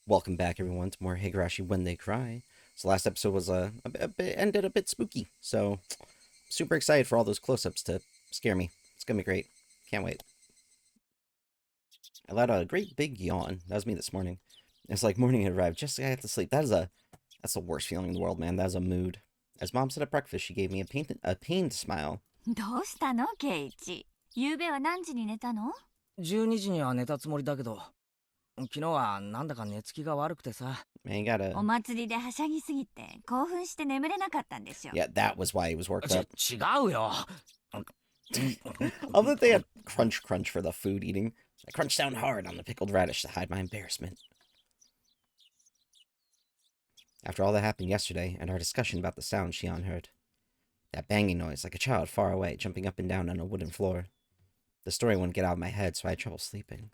Welcome back, everyone, to more Higurashi When They Cry. So last episode was ended a bit spooky, so super excited for all those close-ups to scare me. It's gonna be great. Can't wait. I let out a great big yawn. That was me this morning. It's like morning had arrived just as I had to sleep. That's the worst feeling in the world, man. That is a mood. As Mom said at breakfast, she gave me a pained smile. どうしたのケイチ。夕べは何時に寝たの12時には寝たつもりだけど、昨日はなんだか寝つきが悪くてさ。Man, you gotta... お祭りではしゃぎすぎて興奮して眠れなかったんでしょ。Yeah, that was why he was worked up. 違うよ。Although they had crunch for the food eating. I crunched down hard on the pickled radish to hide my embarrassment. After all that happened yesterday, and our discussion about the sound Shion heard. That banging noise, like a child far away, jumping up and down on a wooden floor. The story wouldn't get out of my head, so I had trouble sleeping.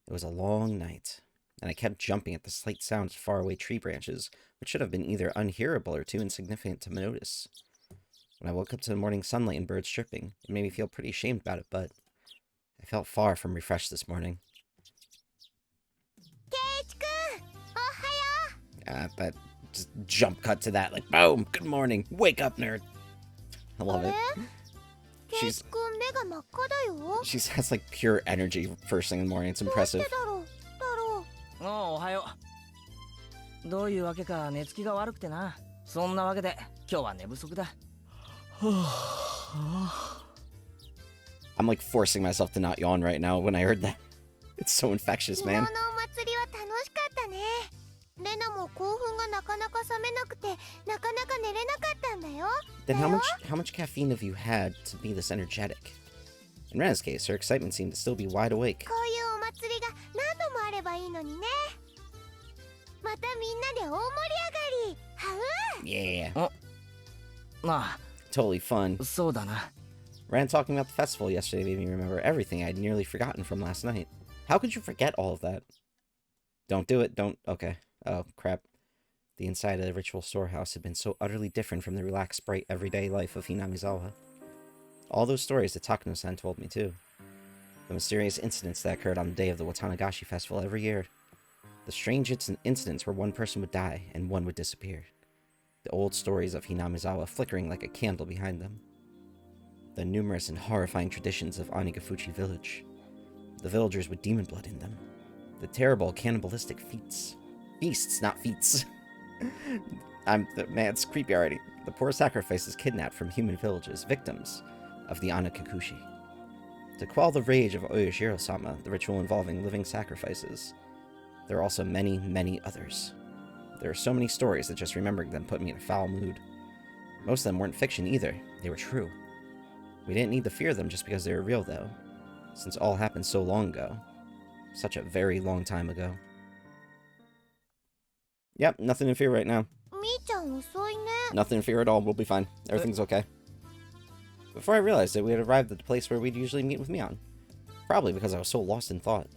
It was a long night, and I kept jumping at the slight sound of faraway tree branches, which should have been either unhearable or too insignificant to notice. When I woke up to the morning sunlight and birds chirping, it made me feel pretty ashamed about it, but I felt far from refreshed this morning. But just jump cut to that, like, boom, good morning, wake up, nerd. I love it. She has like pure energy first thing in the morning. It's impressive. おはよう。どういうわけか寝つきが悪くてな。そんなわけで今日は寝不足だ。I'm like forcing myself to not yawn right now when I heard that. It's so infectious, man. Then how much caffeine have you had to be this energetic? In Rena's case, her excitement seemed to still be wide awake. Yeah. Totally fun. そうだな。 Ran talking about the festival yesterday made me remember everything I'd nearly forgotten from last night. How could you forget all of that? Don't do it, don't... Okay. Oh, crap. The inside of the ritual storehouse had been so utterly different from the relaxed, bright, everyday life of Hinamizawa. All those stories that Takano-san told me, too. The mysterious incidents that occurred on the day of the Watanagashi festival every year. The strange incidents where one person would die and one would disappear. The old stories of Hinamizawa flickering like a candle behind them. The numerous and horrifying traditions of Onigafuchi village. The villagers with demon blood in them. The terrible cannibalistic feasts. Feasts, not feats. Man, it's creepy already. The poor sacrifices kidnapped from human villages, victims of the Anakakushi. To quell the rage of Oyashiro-sama, the ritual involving living sacrifices. There are also many, many others. There are so many stories that just remembering them put me in a foul mood. Most of them weren't fiction either, they were true. We didn't need to fear them just because they were real, though, since all happened so long ago. Such a very long time ago. Yep, nothing to fear right now. Nothing to fear at all, we'll be fine. Everything's okay. Before I realized it, we had arrived at the place where we'd usually meet with Mion. Probably because I was so lost in thought.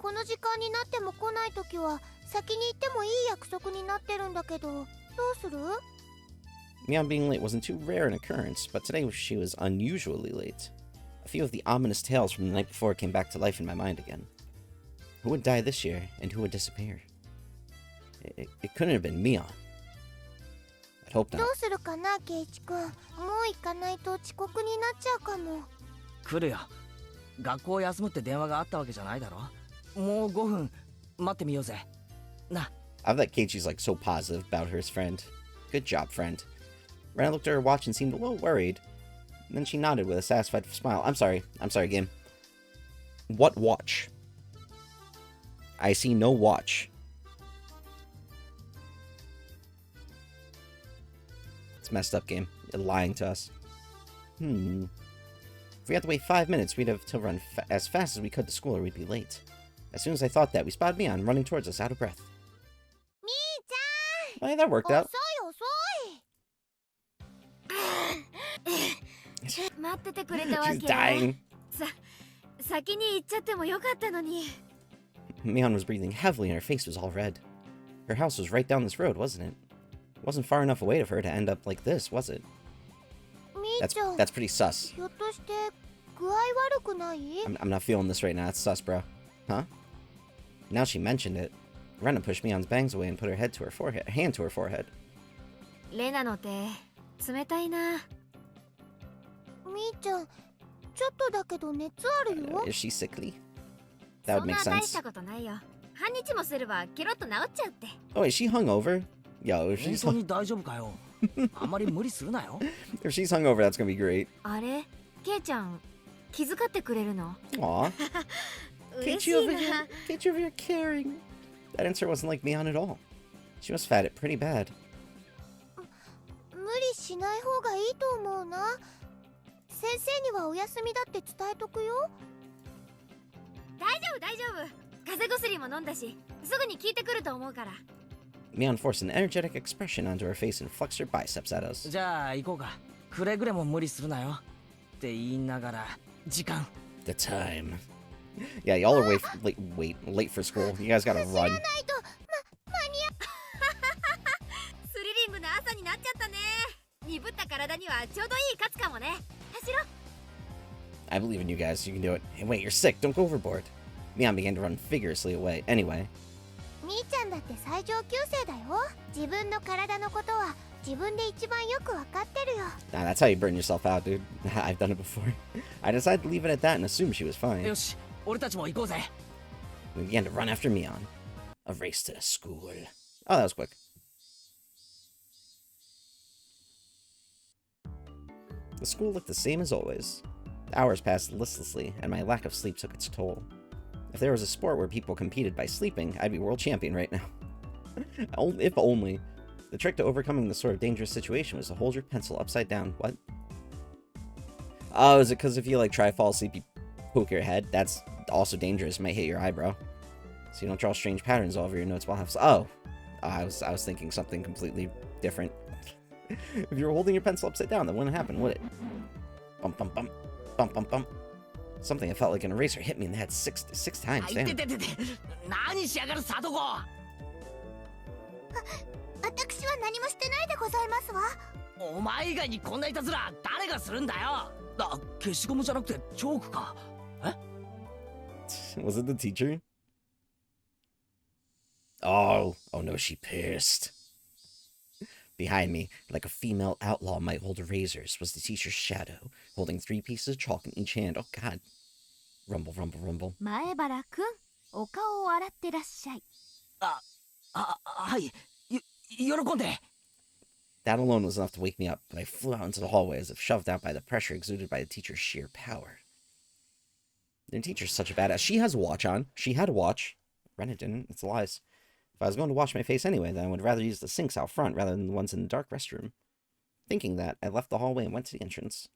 Mion being late wasn't too rare an occurrence, but today she was unusually late. A few of the ominous tales from the night before came back to life in my mind again. Who would die this year, and who would disappear? It couldn't have been Mion. I'd hope not. 来るよ。学校休むって電話があったわけじゃないだろ。もう5分待ってみようぜ。な。I love that Keiichi's like so positive about her friend. Good job, friend. Rena looked at her watch and seemed a little worried. And then she nodded with a satisfied smile. I'm sorry, game. What watch? I see no watch. It's messed up, game. You're lying to us. If we had to wait 5 minutes, we'd have to run as fast as we could to school or we'd be late. As soon as I thought that, we spotted Mion running towards us out of breath. Oh, yeah, that worked out. She's dying. Mion was breathing heavily and her face was all red. Her house was right down this road, wasn't it? It wasn't far enough away for her to end up like this, was it? That's pretty sus. I'm not feeling this right now. It's sus, bro. Huh? Now she mentioned it. Rena pushed Mion's bangs away and put her hand to her forehead. レナの手冷たいな。みーちゃん、ちょっとだけど熱あるよ。Is she sickly? That would そん make な大 sense. したことないよ。半日もすればケロッと治っちゃうって。 Oh, is she hungover? Yo, if 本 she's 当に大丈夫かよ。あまり無理するなよ。if she's hungover, that's gonna be great. あれケイちゃん気遣ってくれるの？ Aw. 嬉 Can't し you い over な。 here? Can't you over here caring? That answer wasn't like Mion at all. She must have had it pretty bad. 無理しない方がいいと思うな。先生にはお休みだって伝えとくよ。大丈夫大丈夫。風邪薬も飲んだし、すぐに効いてくると思うから。 Mion forced an energetic expression onto her face and flexed her biceps at us. じゃあ行こうか。くれぐれも無理するなよ。って言いながら時間。The time. Yeah, y'all are late for school. You guys gotta 走ら run. ないと間に合スリリングな朝になっちゃったね。鈍った体にはちょうどいいカツかもね。走ろ。 I believe in you guys. You can do it. Hey, wait, you're sick. Don't go overboard. Mion began to run vigorously away. Anyway. みーちゃんだって最上級生だよ。自分の体のことは自分で一番よくわかってるよ。 Nah, that's how you burn yourself out, dude. I've done it before. I decided to leave it at that and assume she was fine. よし、俺たちも行こうぜ。 We began to run after Mion. A race to the school. Oh, that was quick. The school looked the same as always. The hours passed listlessly, and my lack of sleep took its toll. If there was a sport where people competed by sleeping, I'd be world champion right now. If only. The trick to overcoming this sort of dangerous situation was to hold your pencil upside down. What? Oh, is it because if you, try to fall asleep, you poke your head? That's also dangerous. It might hit your eyebrow. So you don't draw strange patterns all over your notes while I was thinking something completely different. If you were holding your pencil upside down, that wouldn't happen, would it? Bump, bump, bump. Bump, bump, bump. Something that felt like an eraser hit me in the head six times. あい Damn. てててて。何しやがる佐藤子。私は何もしてないでございますわ。お前以外にこんないたずら誰がするんだよ。消しゴムじゃなくてチョークか。え Was it the teacher? Oh no, she pierced. Behind me, like a female outlaw might hold razors, was the teacher's shadow, holding 3 pieces of chalk in each hand. Oh god. Rumble, rumble, rumble. 前原くん、お顔を洗ってらっしゃい。はい。喜んで。 That alone was enough to wake me up, but I flew out into the hallway as if shoved out by the pressure exuded by the teacher's sheer power. The teacher's such a badass. She has a watch on. She had a watch. Rena didn't. It's lies. If I was going to wash my face anyway, then I would rather use the sinks out front rather than the ones in the dark restroom. Thinking that, I left the hallway and went to the entrance.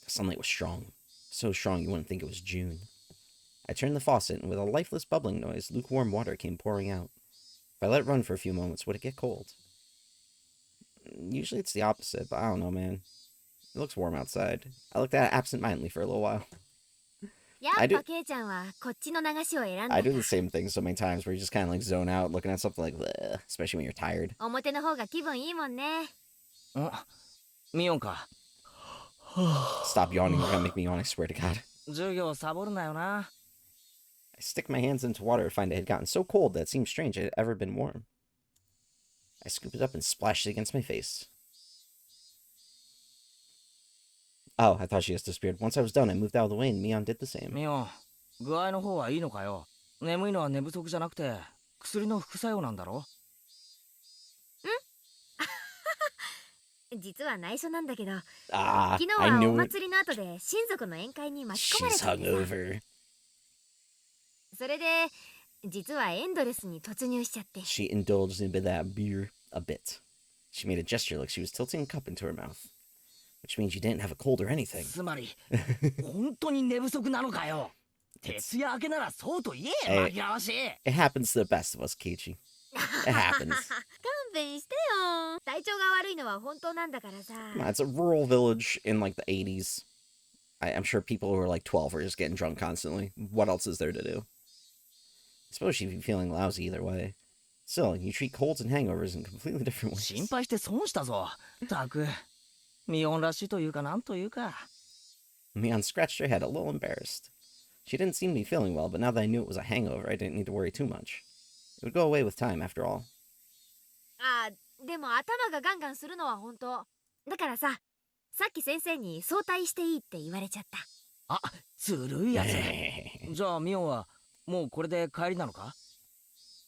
The sunlight was strong. So strong you wouldn't think it was June. I turned the faucet, and with a lifeless bubbling noise, lukewarm water came pouring out. If I let it run for a few moments, would it get cold? Usually it's the opposite, but I don't know, man. It looks warm outside. I looked at it absent-mindedly for a little while. やっぱケイちゃんはこっちの流しを選んだ。 I do the same thing so many times where you just kind of zone out looking at something like, bleh, especially when you're tired. 表の方が気分いいもんね。見ようか。 Stop yawning, you're gonna make me yawn, I swear to God. 授業サボるなよな。 I stick my hands into water to find it had gotten so cold that it seemed strange it had ever been warm. I scooped it up and splashed it against my face. Oh, I thought she just disappeared. Once I was done, I moved out of the way and Mion did the same. 見よう。具合の方はいいのかよ。眠いのは寝不足じゃなくて薬の副作用なんだろ。実は内緒なんだけど、 Ah, 昨日 I はお knew it. 祭りの後で親族の宴会に巻き込まれ She's ちゃってさ。 hungover. それで実はエンドレスに突入しちゃって。 She indulged in that beer a bit. She made a gesture like she was tilting a cup into her mouth. Which means you didn't have a cold or anything. つまり本当に寝不足なのかよ。徹夜明けならそうと言え。紛らわしい。 It happens to the best of us, Keiichi. It happens. 勘弁してよ。体調が悪いのは本当なんだからさ。It's a rural village in the 80s. I'm sure people who are 12 are just getting drunk constantly. What else is there to do? I suppose she'd be feeling lousy either way. Still, you treat colds and hangovers in completely different ways. 心配して損したぞ。たく。ミオンらしいというかなんというか。 Mion scratched her head, a little embarrassed. She didn't seem to be feeling well, but now that I knew it was a hangover, I didn't need to worry too much. It would go away with time, after all. あー、でも頭がガンガンするのは本当。だからさ、さっき先生に早退していいって言われちゃった。あ、ずるいやつ。じゃあミオンはもうこれで帰りなのか？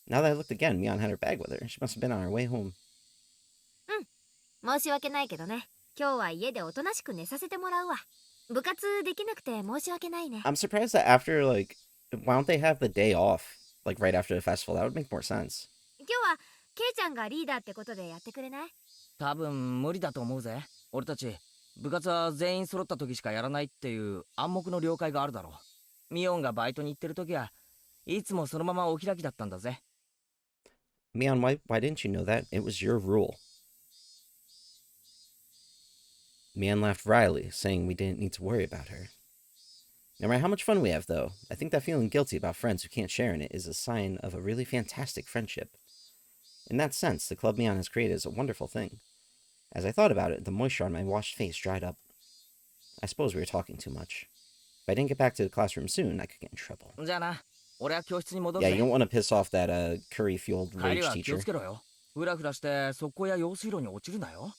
Now that I looked again, Mion had her bag with her. She must have been on her way home. 申し訳ないけどね。今日は家でおとなしく寝させてもらうわ。部活できなくて申し訳ないね。I'm surprised that after, like, why don't they have the day off, like, right after the festival? That would make more sense. 今日はケイちゃんがリーダーってことでやってくれない？多分無理だと思うぜ。俺たち部活は全員揃った時しかやらないっていう暗黙の了解があるだろう。ミオンがバイトに行ってる時はいつもそのままお開きだったんだぜ。Mion, why didn't you know that? It was your rule. Mion laughed wryly, saying we didn't need to worry about her. No matter how much fun we have, though, I think that feeling guilty about friends who can't share in it is a sign of a really fantastic friendship. In that sense, the club Mion has created is a wonderful thing. As I thought about it, the moisture on my washed face dried up. I suppose we were talking too much. If I didn't get back to the classroom soon, I could get in trouble. じゃあな、俺は教室に戻る Yeah, ぜ。 you don't want to piss off that curry-fueled 帰り rage は気を teacher. つけろよ。ふらふらして速攻や用水路に落ちるなよ。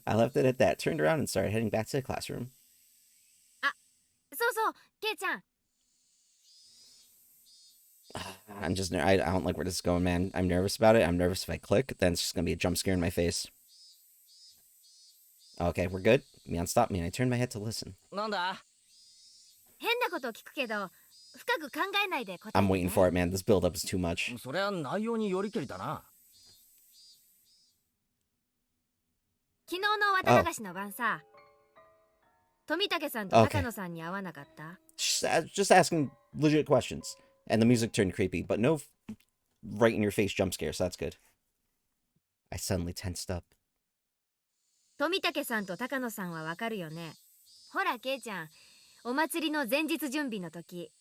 I left it at that, turned around, and started heading back to the classroom. そうそう、ケイちゃん。I don't like where this is going, man. I'm nervous about it. I'm nervous if I click, then it's just gonna be a jump scare in my face. Okay, we're good. Mion stopped me, and I turned my head to listen. なんだ？変なこと聞くけど、深く考えないで答えてね。 I'm waiting for it, man. This build-up is too much. それは内容によりけりだな。昨日の綿流しの晩さ、富武さんと高野さんに会わなかった？ Just asking legit questions. And the music turned creepy, but no right-in-your-face jump scare, so that's good. I suddenly tensed up. 富武さんと高野さんはわかるよね。ほら、ケイちゃん、お祭りの前日準備の時、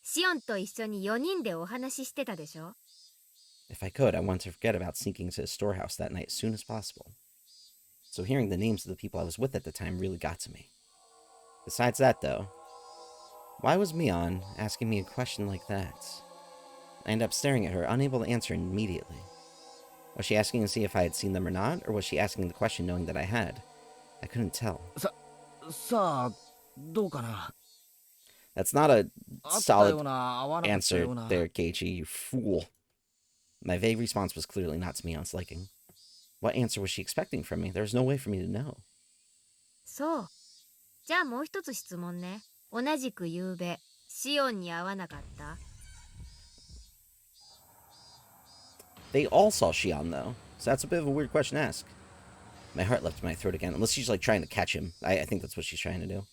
シオンと一緒に4人でお話ししてたでしょ？ If I could, I wanted to forget about sneaking to the storehouse that night as soon as possible. So hearing the names of the people I was with at the time really got to me. Besides that, though, why was Mion asking me a question like that? I ended up staring at her, unable to answer immediately. Was she asking to see if I had seen them or not, or was she asking the question knowing that I had? I couldn't tell. さあ、どうかな。 That's not a あったよ solid うな、合わなかったよ answer うな。 there, Keiichi, you fool. My vague response was clearly not to Mion's liking. What answer was she expecting from me? There was no way for me to know. そう。じゃあもう一つ質問ね。同じく夕べ、シオンに会わなかった？ They all saw Shion, though, so that's a bit of a weird question to ask. My heart leapt in my throat again, unless she's like trying to catch him. I think that's what she's trying to do.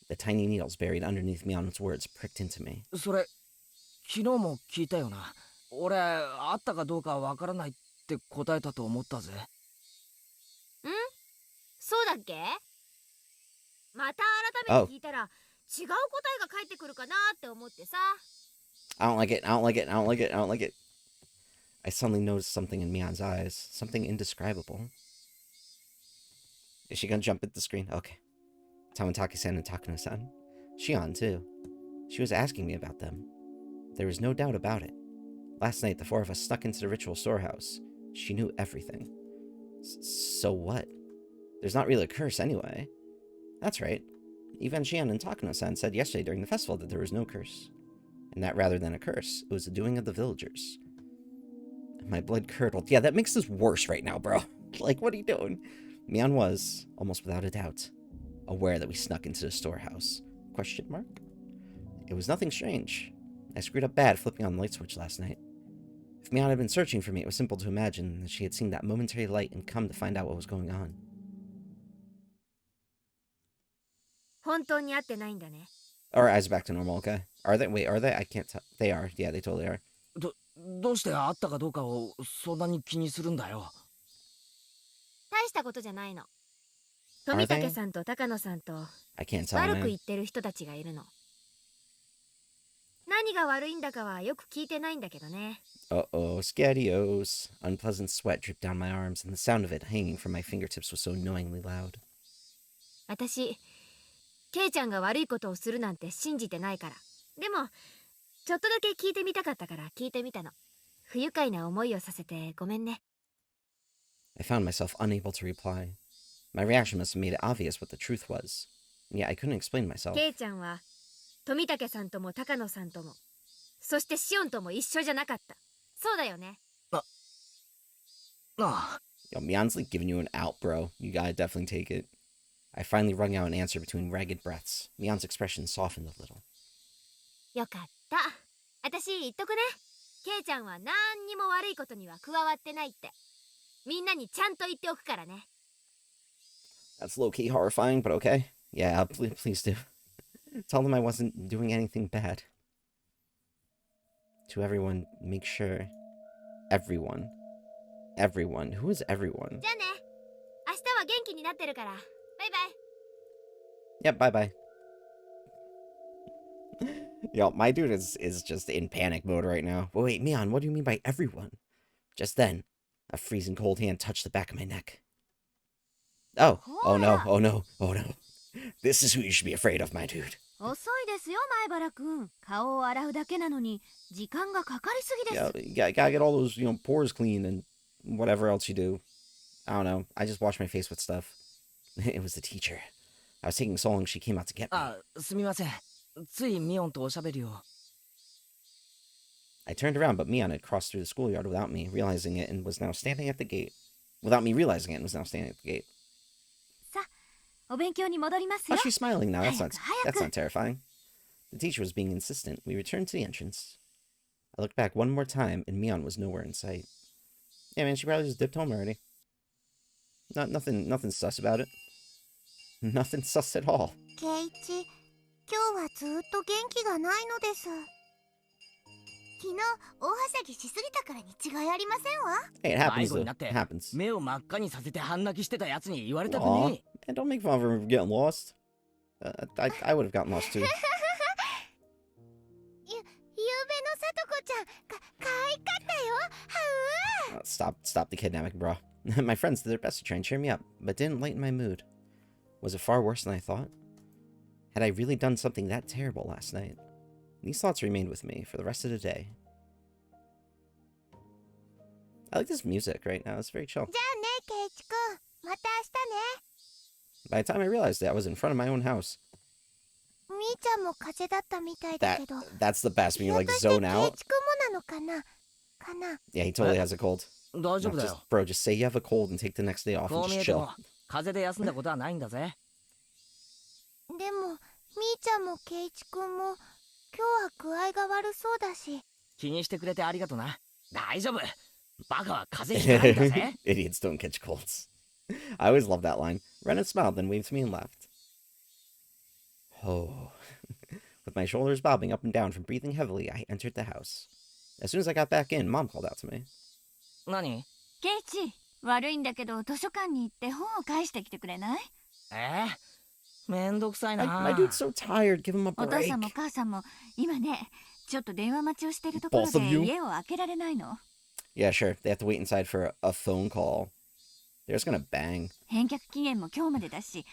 The tiny needles buried underneath Mion's words pricked into me. それ、昨日も聞いたよな。俺、会ったかどうかわからないって答えたと思ったぜ。ん？そうだっけ？また改めて聞いたら、違う答えが返ってくるかなって思ってさ。I don't like it. I don't like it. I don't like it. I don't like it. I suddenly noticed something in Mion's eyes. Something indescribable. Is she gonna jump at the screen? Okay. Tamataki-san and Takano-san. Shion, too. She was asking me about them. There was no doubt about it. Last night, the four of us snuck into the ritual storehouse. She knew everything. So what? There's not really a curse anyway. That's right. Even Shion and Takano-san said yesterday during the festival that there was no curse. And that rather than a curse, it was the doing of the villagers. My blood curdled. Yeah, that makes this worse right now, bro. Like, what are you doing? Mion was, almost without a doubt, aware that we snuck into the storehouse. Question mark? It was nothing strange. I screwed up bad flipping on the light switch last night. If Mion had been searching for me, it was simple to imagine that she had seen that momentary light and come to find out what was going on. 本当に会ってないんだね。 Our eyes back to normal, okay? Are they? Wait, are they? I can't tell. They are. Yeah, they totally are. どうして会ったかどうかをそんなに気にするんだよ。大したことじゃないの。富武さんと高野さんと I can't tell, 悪く man. 言ってる人たちがいるの。何が悪いんだかはよく聞いてないんだけどね。Uh-oh, scadios. Unpleasant sweat dripped down my arms, and the sound of it hanging from my fingertips was so annoyingly loud. 私、ケイちゃんが悪いことをするなんて信じてないから。でもちょっとだけ聞いてみたかったから聞いてみたの。不愉快な思いをさせてごめんね。 I found myself unable to reply. My reaction must have made it obvious what the truth was, and yet I couldn't explain myself. ケイちゃんは富武さんとも高野さんとも、そしてシオンとも一緒じゃなかった。そうだよね。ああ。 Yo, Mion's like giving you an out, bro. You gotta definitely take it. I finally wrung out an answer between ragged breaths. Mion's expression softened a little. よかった。私言っとくね。ケイちゃんは何にも悪いことには加わってないって。みんなにちゃんと言っておくからね。 That's low-key horrifying, but okay. Yeah, please do. Tell them I wasn't doing anything bad. To everyone, make sure. Everyone. Everyone. Who is everyone? じゃあね。明日は元気になってるから。バイバイ。 Yep, bye-bye. Yo, my dude is just in panic mode right now. But wait, Mion, what do you mean by everyone? Just then, a freezing cold hand touched the back of my neck. Oh, oh no, oh no, oh no. This is who you should be afraid of, my dude. 遅いですよ、前原くん。顔を洗うだけなのに時間がかかりすぎです。 You gotta get all those, pores clean and whatever else you do. I don't know. I just washed my face with stuff. It was the teacher. I was taking so long she came out to get me. あ、すみません。ついミオンとおしゃべりを。I turned around, but Mion had crossed through the schoolyard without me realizing it and was now standing at the gate. Without me realizing it and was now standing at the gate. さあ、お勉強に戻りますよ。 Oh, she's smiling now. That's 早く that's not terrifying. The teacher was being insistent. We returned to the entrance. I looked back one more time, and Mion was nowhere in sight. Yeah, man, she probably just dipped home already. Nothing sus about it. Nothing sus at all. ケイチ、今日はずっと元気がないのです。昨日大はしゃぎしすぎたからに違いありませんわ。 Hey, it happens 迷子 though. になっ It て happens. 目を真っ赤にさせて半泣きしてたやつに言われたく Aw, ね and don't make fun of her for getting lost. I would have gotten lost too. ゆうべのさとこちゃん、かわいかったよ。は Stop the kidnapping, bro. My friends did their best to try and cheer me up, but didn't lighten my mood. Was it far worse than I thought? Had I really done something that terrible last night? These thoughts remained with me for the rest of the day. I like this music right now. It's very chill. じゃあね、ケイチくん。また明日ね。 By the time I realized it, I was in front of my own house. みーちゃんも風邪だったみたいだけど。 That's the best when ひ you ょっ like として zone ケイ out. チくんもなのかな。Yeah, he totally has a cold. 大丈夫 No, だ just, よ。 bro, just say you have a cold and take the next day off こ and う見 just えて chill. も風邪で休んだことはないんだぜ。でも、みーちゃんもケイチくんも今日は具合が悪そうだし。気にしてくれてありがとな。大丈夫。バカは風邪ひかないんだぜ。Idiots don't catch colds. I always love that line. Renan smiled, then waved to me and left. Oh. With my shoulders bobbing up and down from breathing heavily, I entered the house. As soon as I got back in, Mom called out to me. 何？ケイチ、悪いんだけど図書館に行って本を返してきてくれない？めんどくさいな。My dude's so tired. Give him a お父 break. さんも母さんも今ね、ちょっと電話待ちをしているところ Both of で you? 家を開けられないの。 Yeah, sure. They have to wait inside for a phone call. They're just gonna bang. 返却期限も今日までだし、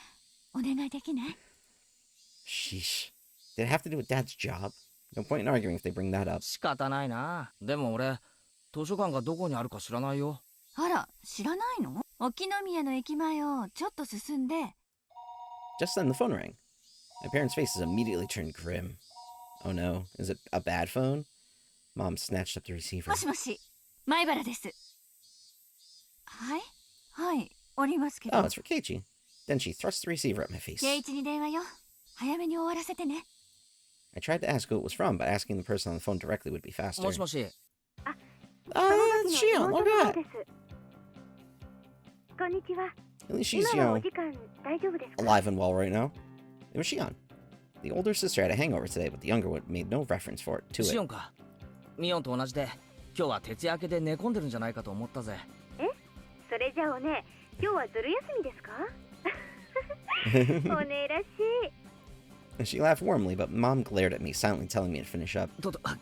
お願いできない？ Sheesh. Did it have to do with Dad's job? No point in arguing if they bring that up. 仕方ないな。でも俺、図書館がどこにあるか知らないよ。あら、知らないの？沖宮の駅前をちょっと進んで。 Just then the phone rang. My parents' faces immediately turned grim. Oh no, is it a bad phone? Mom snatched up the receiver. もしもし、前原です。はい？はい、おりますけど。 Oh, it's for Keiichi. Then she thrust the receiver at my face. ケイチに電話よ。早めに終わらせてね。 I tried to ask who it was from, but asking the person on the phone directly would be faster. もしもし。It's Shion, look at that. こんにちは。 At least she's, 今のお時間大丈夫ですか？ alive and well right now. It was Shion. The older sister had a hangover today, but the younger one made no reference to シオ it. ンか。ミオンと同じで、今日は徹夜明けで寝込んでるんじゃないかと思ったぜ。それじゃあおね、今日はずる休みですか？おねらしい。 She laughed warmly, but Mom glared at me, silently telling me to finish up.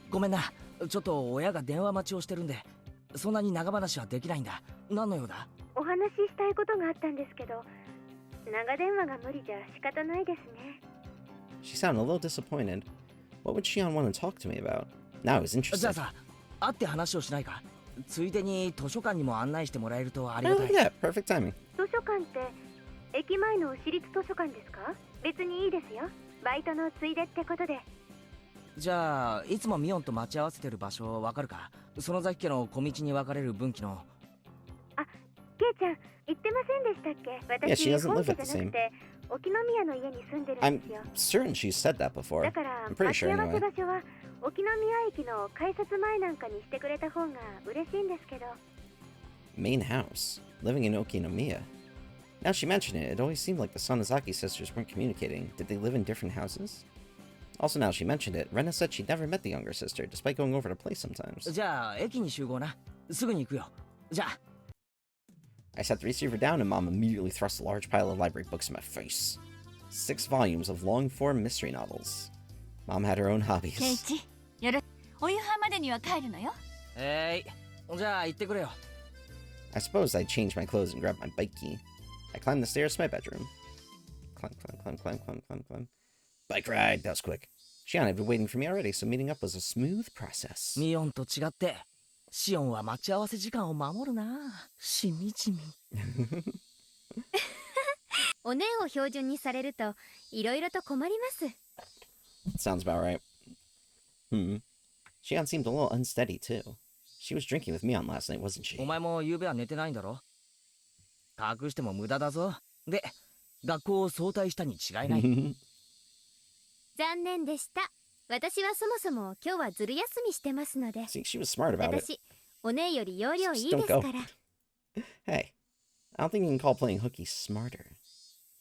ごめんな。ちょっと親が電話待ちをしてるんで、そんなに長話はできないんだ。何の用だ？お話ししたいことがあったんですけど、長電話が無理じゃ仕方ないですね。She sounded a little disappointed. What would Shion want to talk to me about? Now I was じゃ interested. あさ、会って話をしないか。ついでに図書館にも案内してもらえるとあり Oh, がた look い。 at that. Perfect timing. 図書館って駅前の私立図書館ですか？別にいいですよ。バイトのついでってことで。じゃあいつもミオンと待ち合わせてる場所わかるか？園崎家の小道に分かれる分岐の。あ、ケイちゃん言ってませんでしたっけ？ Yeah, she 私 doesn't 本 live 家 at じ the ゃな same. くて沖宮の家に住んでるん I'm ですよ。 certain she's said that before. だから I'm pretty 待ち sure 合わせ anyway. 場所は沖宮駅の改札前なんかにしてくれた方が嬉しいんですけど。 Main house. Living in Okinomiya. Now she mentioned it, it always seemed like the Sonozaki sisters weren't communicating. Did they live in different houses? Also, now she mentioned it, Rena said she'd never met the younger sister, despite going over to play sometimes. じゃあ駅に集合な。すぐに行くよ。じゃあ。 I set the receiver down and Mom immediately thrust a large pile of library books in my face. 6 volumes of long-form mystery novels. Mom had her own ケイ hobbies. チ、よろお夕飯までには帰るのよ。じゃあ行ってくれよ。 I suppose I'd change my clothes and grab my bike key. I climbed the stairs to my bedroom. Climb, climb, climb, climb, climb, climb, climb. Bike ride! That was quick. Shion had been waiting for me already, so meeting up was a smooth process. ミオンと違ってシオンは待ち合わせ時間を守るな。しみじみ。お姉を標準にされるといろいろと困ります。 Sounds about right. Shion seemed a little unsteady, too. She was drinking with Mion last night, wasn't she? お前も夕べは寝てないんだろ。隠しても無駄だぞ。で、学校を早退したに違いない。残念でした。私はそもそも今日はずる休みしてますので。 See, she was smart about it. 私、お姉より容量いい Just で don't すか go. ら。 Hey, I don't think you can call playing hooky smarter.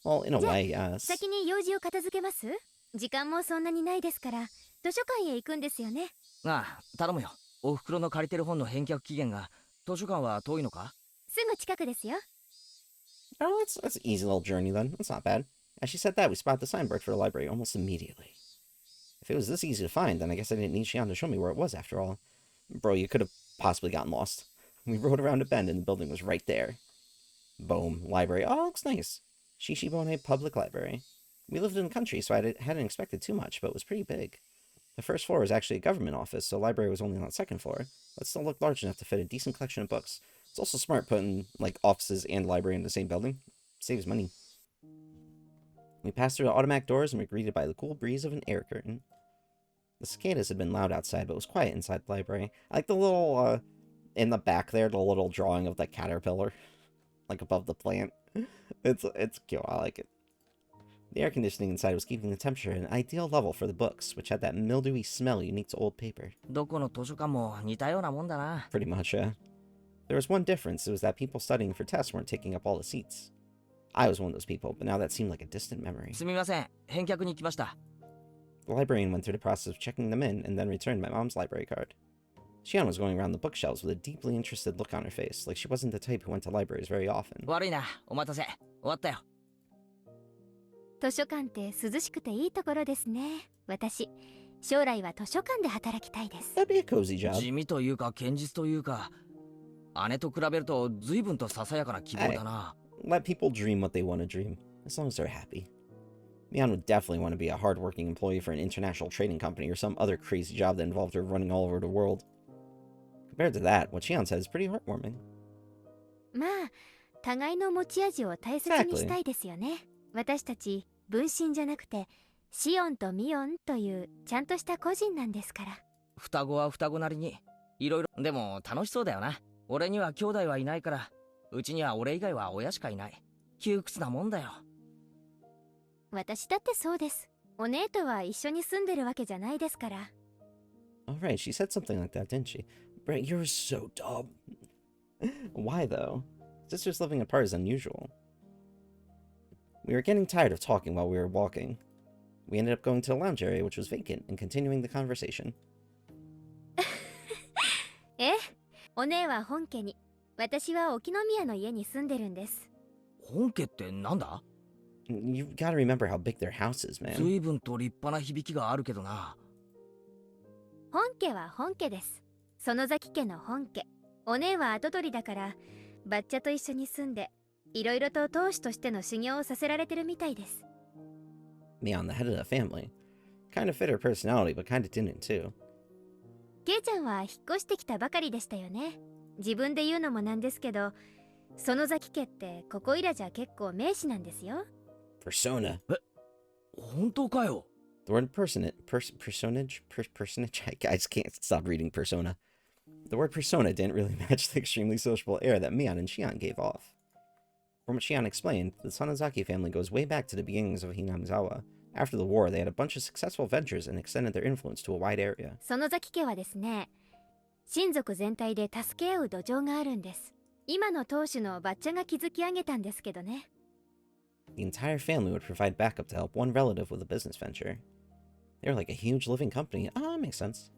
Well, in a way, yes. 先に用事を片付けます？時間もそんなにないですから、図書館へ行くんですよね。ああ、頼むよ。お袋の借りてる本の返却期限が図書館は遠いのか？すぐ近くですよ。 Oh, that's an easy little journey then. That's not bad. As she said that, we spotted the signboard for the library almost immediately. If it was this easy to find, then I guess I didn't need Shion to show me where it was after all. Bro, you could have possibly gotten lost. We rode around a bend and the building was right there. Boom, library. Oh, looks nice. Shishibone Public Library. We lived in the country, so I hadn't expected too much, but it was pretty big. The first floor was actually a government office, so the library was only on the second floor, but still looked large enough to fit a decent collection of books. It's also smart putting, like, offices and library in the same building. Saves money. We passed through the automatic doors and were greeted by the cool breeze of an air curtain. The cicadas had been loud outside, but it was quiet inside the library. I like the little, in the back there, the little drawing of the caterpillar, like above the plant. It's cute, I like it. The air conditioning inside was keeping the temperature at an ideal level for the books, which had that mildewy smell unique to old paper. どこの図書館も似たようなもんだな。 Pretty much, yeah. There was one difference, it was that people studying for tests weren't taking up all the seats. I was one of those people, but now that seemed like a distant memory. すみません、返却に来ました。 The librarian went through the process of checking them in and then returned my mom's library card. Shion was going around the bookshelves with a deeply interested look on her face, like she wasn't the type who went to libraries very often. 悪いな、お待たせ。終わったよ。図書館って涼しくていいところですね。私、将来は図書館で働きたいです。 That'd be a cozy job. 地味というか堅実というか、姉と比べると随分とささやかな希望だな。Let people dream what they want to dream, as long as they're happy. Mion would definitely want to be a hardworking employee for an international trading company or some other crazy job that involved her running all over the world. Compared to that, what Shion said is pretty heartwarming. まあ、互いの持ち味を大切にしたいですよね。私たち、分身じゃなくて、シオンとミオンというちゃんとした個人なんですから。双子は双子なりに、いろいろ。でも楽しそうだよな。俺には兄弟はいないから、うちには俺以外は親しかいない。窮屈なもんだよ。私だってそうです。お姉とは一緒に住んでるわけじゃないですから。Alright, she said something like that, didn't she? Brett, you're so dumb. Why, though? Sisters living apart is unusual. We were getting tired of talking while we were walking. We ended up going to the lounge area, which was vacant, and continuing the conversation. え、お姉は本家に、私は沖宮の家に住んでるんです。本家ってなんだ？ You've got to remember how big their house is, man. 随分と立派な響きがあるけどな。本家は本家です。園崎家の本家。お姉は跡取りだから、バッチャと一緒に住んで、いろいろと当主としての修行をさせられてるみたいです。Mion, the head of the family. Kind of fit her personality, but kind of didn't too. ケイちゃんは引っ越してきたばかりでしたよね。自分で言うのもなんですけど、園崎家ってここいらじゃ結構名士なんですよ。Persona. 本当かよ。 The word personage? I just can't stop reading persona. The word persona didn't really match the extremely sociable air that Mion and Shion gave off. From what Shion explained, the Sonozaki family goes way back to the beginnings of Hinamizawa. After the war, they had a bunch of successful ventures and extended their influence to a wide area. 園崎家はですね、親族全体で助け合う土壌があるんです。今の当主のバッチャが築き上げたんですけどね。The entire family would provide backup to help one relative with a business venture. They were like a huge living company. Ah, makes sense.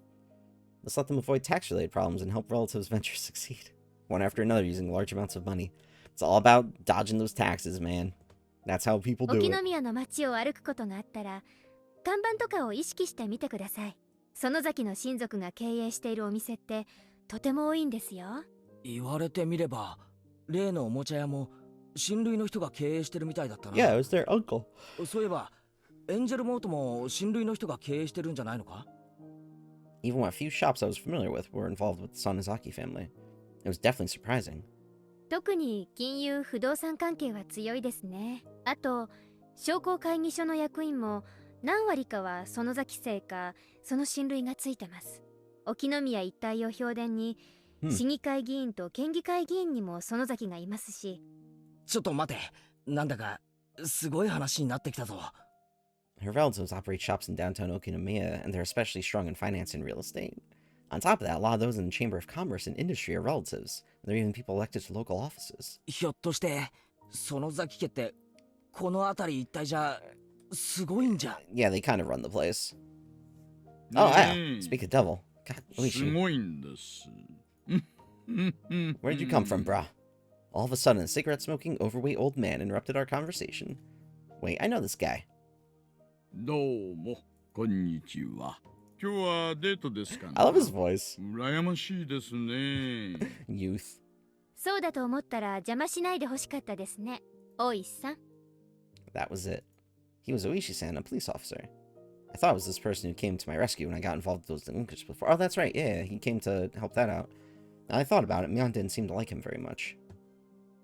This let them avoid tax-related problems and help relatives' ventures succeed. One after another using large amounts of money. It's all about dodging those taxes, man. That's how people do 沖 it. 宮の街を歩くことがあったら、看板とかを意識してみてください。園崎の親族が経営しているお店ってとても多いんですよ。言われてみれば、例のおもちゃ屋も親類の人が経営してるみたいだったな。 Yeah, it was their uncle. そういえば、エンジェルモートも親類の人が経営してるんじゃないのか？ Even what few shops I was familiar with were involved with the Sonozaki family. It was definitely surprising. 特に金融不動産関係は強いですね。あと商工会議所の役員も何割かは園崎姓かその親類がついてます。沖宮一帯を評伝に、市議会議員と県議会議員にも園崎がいますし。ちょっと待て、なんだかすごい話になってきたぞ。Her relatives operate shops in downtown Okinawa, and they're especially strong in finance and real estate. On top of that, a lot of those in the Chamber of Commerce and Industry are relatives. There are even people elected to local offices. ひょっとして園崎家ってこの辺り一帯じゃすごいんじゃ。 Yeah, they kind of run the place. Oh, wow. Speak of devil. God, Oishi. Where did you come from, brah? All of a sudden, a cigarette-smoking, overweight old man interrupted our conversation. Wait, I know this guy. どうも、こんにちは。今日はデートですかね。 I love his voice. 羨ましいですね。Youth. そうだと思ったら邪魔しないでほしかったですね。大石さん。That was it. He was Oishi-san, a police officer. I thought it was this person who came to my rescue when I got involved with those delinquents before. Oh, that's right. Yeah, he came to help that out. Now I thought about it, Mion didn't seem to like him very much.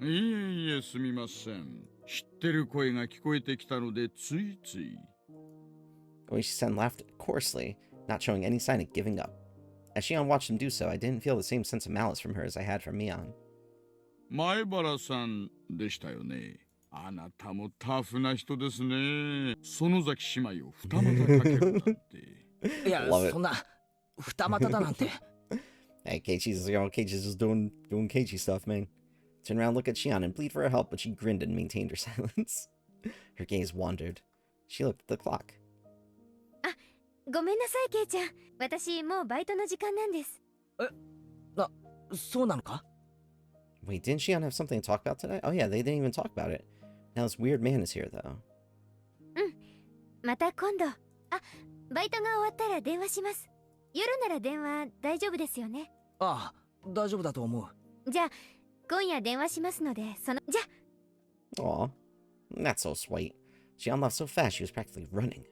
いえいえ、すみません。知ってる声が聞こえてきたので、ついつい。Oishi-san laughed coarsely, not showing any sign of giving up. As Shion watched him do so, I didn't feel the same sense of malice from her as I had from Mion. 前原さんでしたよね。あなたもタフな人ですね。園崎姉妹を二股かけるなんて。いや、 Love it. そんな二股だなんて。 Hey, Keiichi's just doing Keiichi stuff, man. Turned around, looked at Shion, and pleaded for her help, but she grinned and maintained her silence. Her gaze wandered. She looked at the clock. ごめんなさいケイちゃん。私もうバイトの時間なんです。そうなのか？ Wait, didn't Shion have something to talk about today? Oh yeah, they didn't even talk about it. Now this weird man is here, though. また今度。バイトが終わったら電話します。夜なら電話大丈夫ですよね。ああ、大丈夫だと思う。じゃあ今夜電話しますので、じゃ。 Aw, that's so sweet. Shion left so fast she was practically running.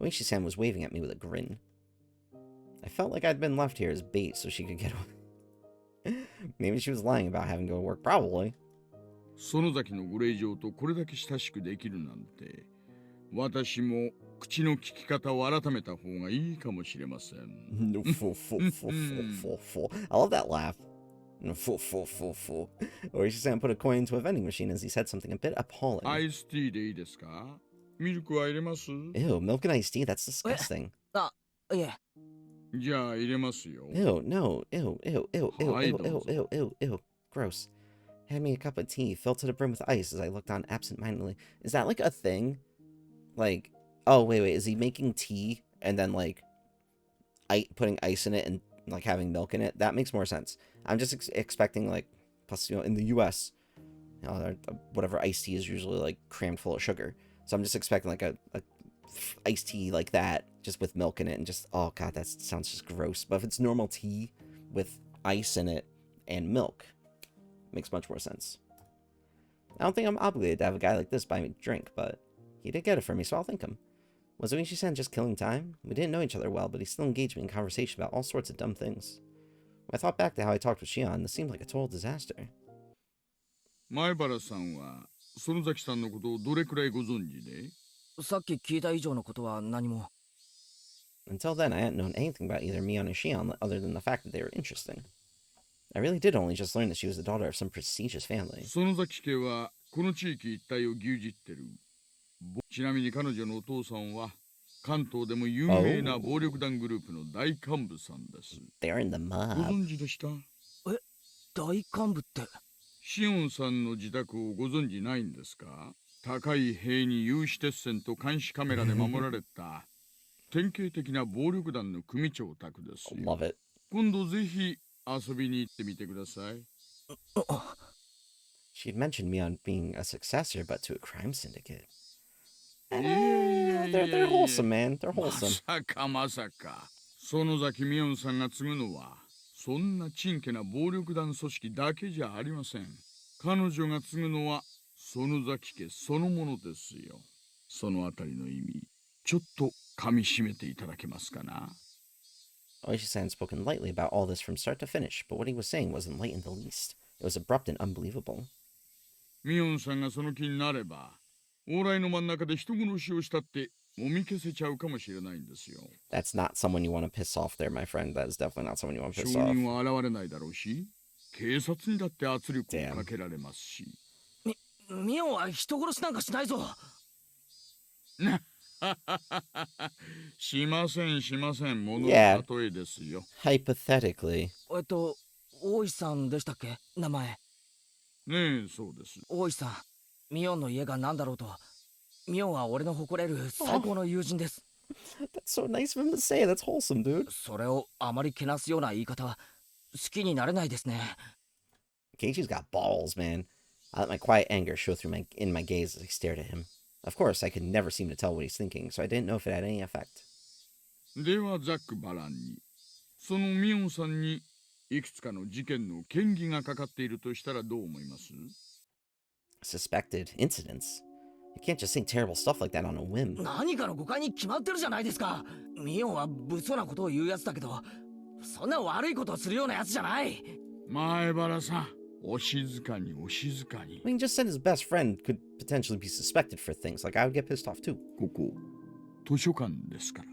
Oishi-san was waving at me with a grin. I felt like I'd been left here as bait so she could get away. Maybe she was lying about having to go to work, probably. 園崎のご令嬢とこれだけ親しくできるなんて、私も口の利き方を改めた方がいいかもしれません。No, I love that laugh. No, Oishi-san put a coin into a vending machine as he said something a bit appalling. アイスティーでいいですか？ミルクは入れます？ Ew, milk and iced tea? That's disgusting. いえ、じゃあ入れますよ。 Ew, no, ew. Gross. Hand me a cup of tea, filled to the brim with ice as I looked on absent-mindedly. Is that like a thing? Like, oh, wait, is he making tea and then like putting ice in it and like having milk in it? That makes more sense. I'm just expecting like, plus, you know, in the US, you know, whatever iced tea is usually like crammed full of sugar. So I'm just expecting like a iced tea like that, just with milk in it, and just, oh god, that sounds just gross. But if it's normal tea with ice in it and milk, makes much more sense. I don't think I'm obligated to have a guy like this buy me a drink, but he did get it for me, so I'll thank him. Was Uishi-san just killing time? We didn't know each other well, but he still engaged me in conversation about all sorts of dumb things. When I thought back to how I talked with Shion, this seemed like a total disaster. 前原さんは園崎さんのことをどれくらいご存知で？さっき聞いた以上のことは何も。 Until then, I hadn't known anything about either Mion or Shion other than the fact that they were interesting. I really did only just learn that she was the daughter of some prestigious family. 園崎家はこの地域一帯を牛耳ってる。ちなみに彼女のお父さんは関東でも有名な暴力団グループの大幹部さんです。They're in the ご mob. 存知でした？大幹部って。シオンさんの自宅をご存知ないんですか？高い塀に有刺鉄線と監視カメラで守られた典型的な暴力団の組長宅ですよ。 Love it. 今度ぜひ遊びに行ってみてください。She'd mentioned Mion being a successor, but to a crime syndicate. Yeah, They're wholesome, man. They're ま wholesome. さかまさか園崎美音さんが継ぐのはそんなちんけな暴力団組織だけじゃありません。彼女が継ぐのは園崎家そのものですよ。そのあたりの意味ちょっと噛み締めていただけますかな。 Oishi-san had spoken lightly about all this from start to finish, but what he was saying wasn't light in the least. It was abrupt and unbelievable. ミオンさんがその気になれば往来の真ん中で人殺しをしたってもみ消せちゃうかもしれないんですよ。 That's not someone you want to piss off there, my friend. That is definitely not someone you want to 証 piss off. 人は現れないだろうし警察にだって圧力をかけられますし。ミオンは人殺しなんかしないぞ。しませんしません。もの Yeah. の例えですよ。 Hypothetically. 大石さんでしたっけ名前。ねえ、そうです。大石さん、ミオンの家が何だろうと、ミオンは俺の誇れる最高の友人です。That's so nice of him to say. That's wholesome, dude. それをあまりけなすような言い方は好きになれないですね。 Keiichi's got balls, man. I let my quiet anger show through in my gaze as I stared at him. Of course, I could never seem to tell what he's thinking, so I didn't know if it had any effect. ではざっくばらんに、そのミオンさんにいくつかの事件の嫌疑がかかっているとしたらどう思います？ Suspected incidents? You can't just say terrible stuff like that on a whim. 何かの誤解に決まってるじゃないですか。ミオンは物騒なことを言うやつだけど、そんな悪いことをするようなやつじゃない。前原さん、お静かにお静かに。 I mean, just said his best friend could potentially be suspected for things. Like, I would get pissed off too. ここ、図書館ですから。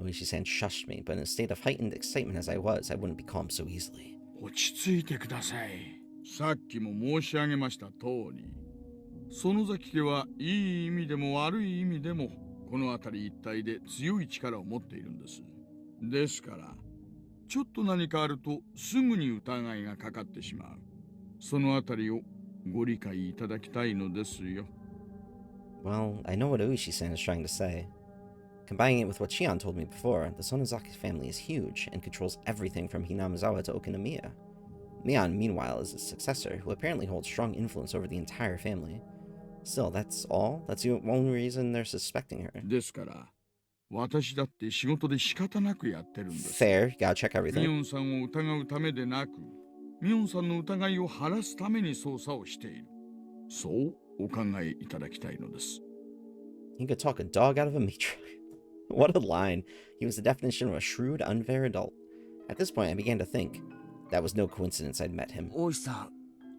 Oishi-san shushed me, but in a state of heightened excitement as I was, I wouldn't be calmed so easily. 落ち着いてください。さっきも申し上げました通り、園崎家はいい意味でも悪い意味でもこの辺り一帯で強い力を持っているんです。ですからちょっと何かあるとすぐに疑いがかかってしまう。その辺りをご理解いただきたいのですよ。 Well, I know what Oishi-san is trying to say. Combining it with what Shion told me before, the Sonozaki family is huge and controls everything from Hinamizawa to Okinomiya. Mion, meanwhile, is his successor, who apparently holds strong influence over the entire family. Still, that's all? That's the only reason they're suspecting her. ですから私だって仕事で仕方なくやってるんです。 Fair, you gotta check ミオ everything. ンさんを疑うためでなく、ミオンさんの疑いを晴らすために捜査をしている。そうお考えいただきたいのです。 He could talk a dog out of a matrix. What a line. He was the definition of a shrewd, unfair adult. At this point, I began to think that was no coincidence I'd met him. 大石さ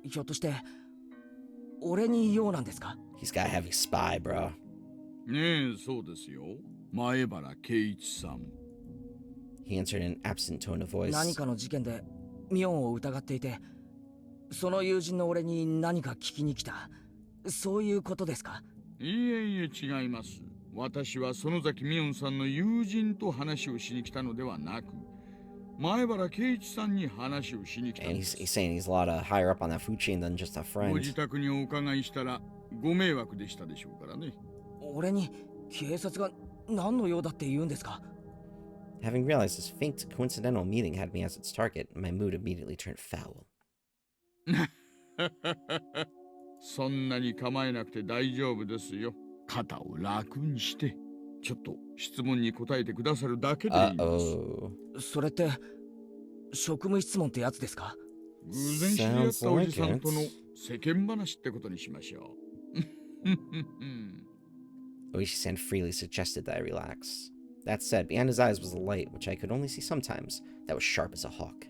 ん、ひょっとして俺に用なんですか？ He's got a heavy spy, bro. ねえ、そうですよ。前原圭一さん。 He answered in an absent tone of voice. 何かの事件でミオンを疑っていて、その友人の俺に何か聞きに来た。そういうことですか？いえいえ、違います。私は園崎美音さんの友人と話をしに来たのではなく、前原圭一さんに話をしに来た And ので he's す。 saying he's a lot higher up on that food chain than just a ご自 friend. 宅にお伺いしたらご迷惑でしたでしょうからね。俺に警察が何の用だって言うんですか？ Having realized this faint, coincidental meeting had me as its target, my mood immediately turned foul. そんなに構えなくて大丈夫ですよ。肩を楽にして、ちょっと質問に答えてくださるだけでいいんです。 Uh-oh. それって職務質問ってやつですか？偶然知り合ったおじさんとの世間話ってことにしましょう。Oishi-san freely suggested that I relax. That said, behind his eyes was a light, which I could only see sometimes, that was sharp as a hawk.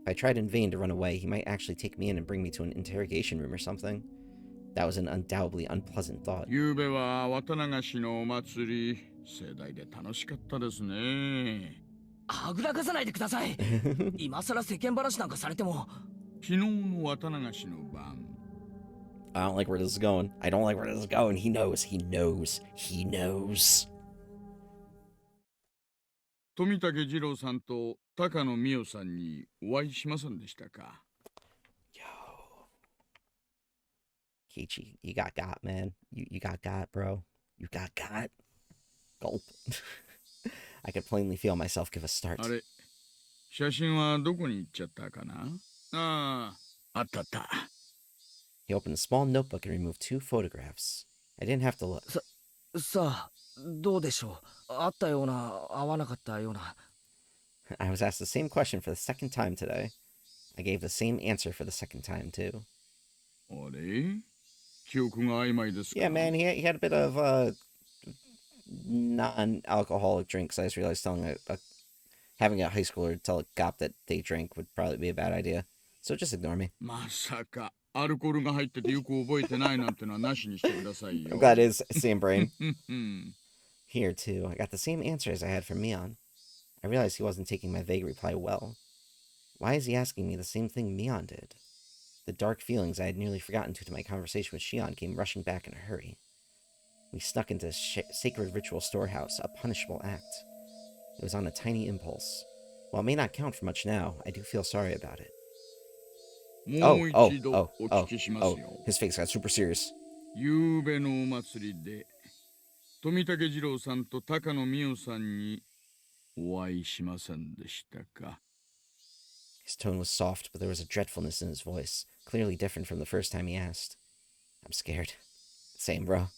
If I tried in vain to run away, he might actually take me in and bring me to an interrogation room or something. That was an undoubtedly unpleasant thought. ゆうべは渡流しのお祭り、盛大で楽しかったですね。はぐらかさないでください。今さら世間話なんかされても。昨日の渡流しの晩。I don't like where this is going. I don't like where this is going. He knows. He knows. He knows. 富武二郎さんと高野美代さんにお会いしませんでしたか Yo. Keiichi, you got, man. You got, bro. You got. Gulp. I could plainly feel myself give a start. あれ、写真はどこに行っちゃったかなああ、あったあった。He opened a small notebook and removed 2 photographs. I didn't have to look. さあ、どうでしょう。あったような、合わなかったような。I was asked the same question for the second time today. I gave the same answer for the second time, too. あれ記憶が曖昧ですか Yeah, man, he had a bit of non-alcoholic drinks. I just realized having a high schooler tell a cop that they drink would probably be a bad idea. So just ignore me. まさかアルコールが入っててよく覚えてないなんてのはなしにしてくださいよ。I'm glad it is same brain. Here, too, I got the same answer as I had from Mion. I realized he wasn't taking my vague reply well. Why is he asking me the same thing Mion did? The dark feelings I had nearly forgotten due to my conversation with Shion came rushing back in a hurry. We snuck into sacred ritual storehouse, a punishable act. It was on a tiny impulse. While it may not count for much now, I do feel sorry about it. His face got super serious. ゆうべのお祭りで富武二郎さんと高野美代さんにお会いしませんでしたか His tone was soft, but there was a dreadfulness in his voice, clearly different from the first time he asked. I'm scared. Same, bro.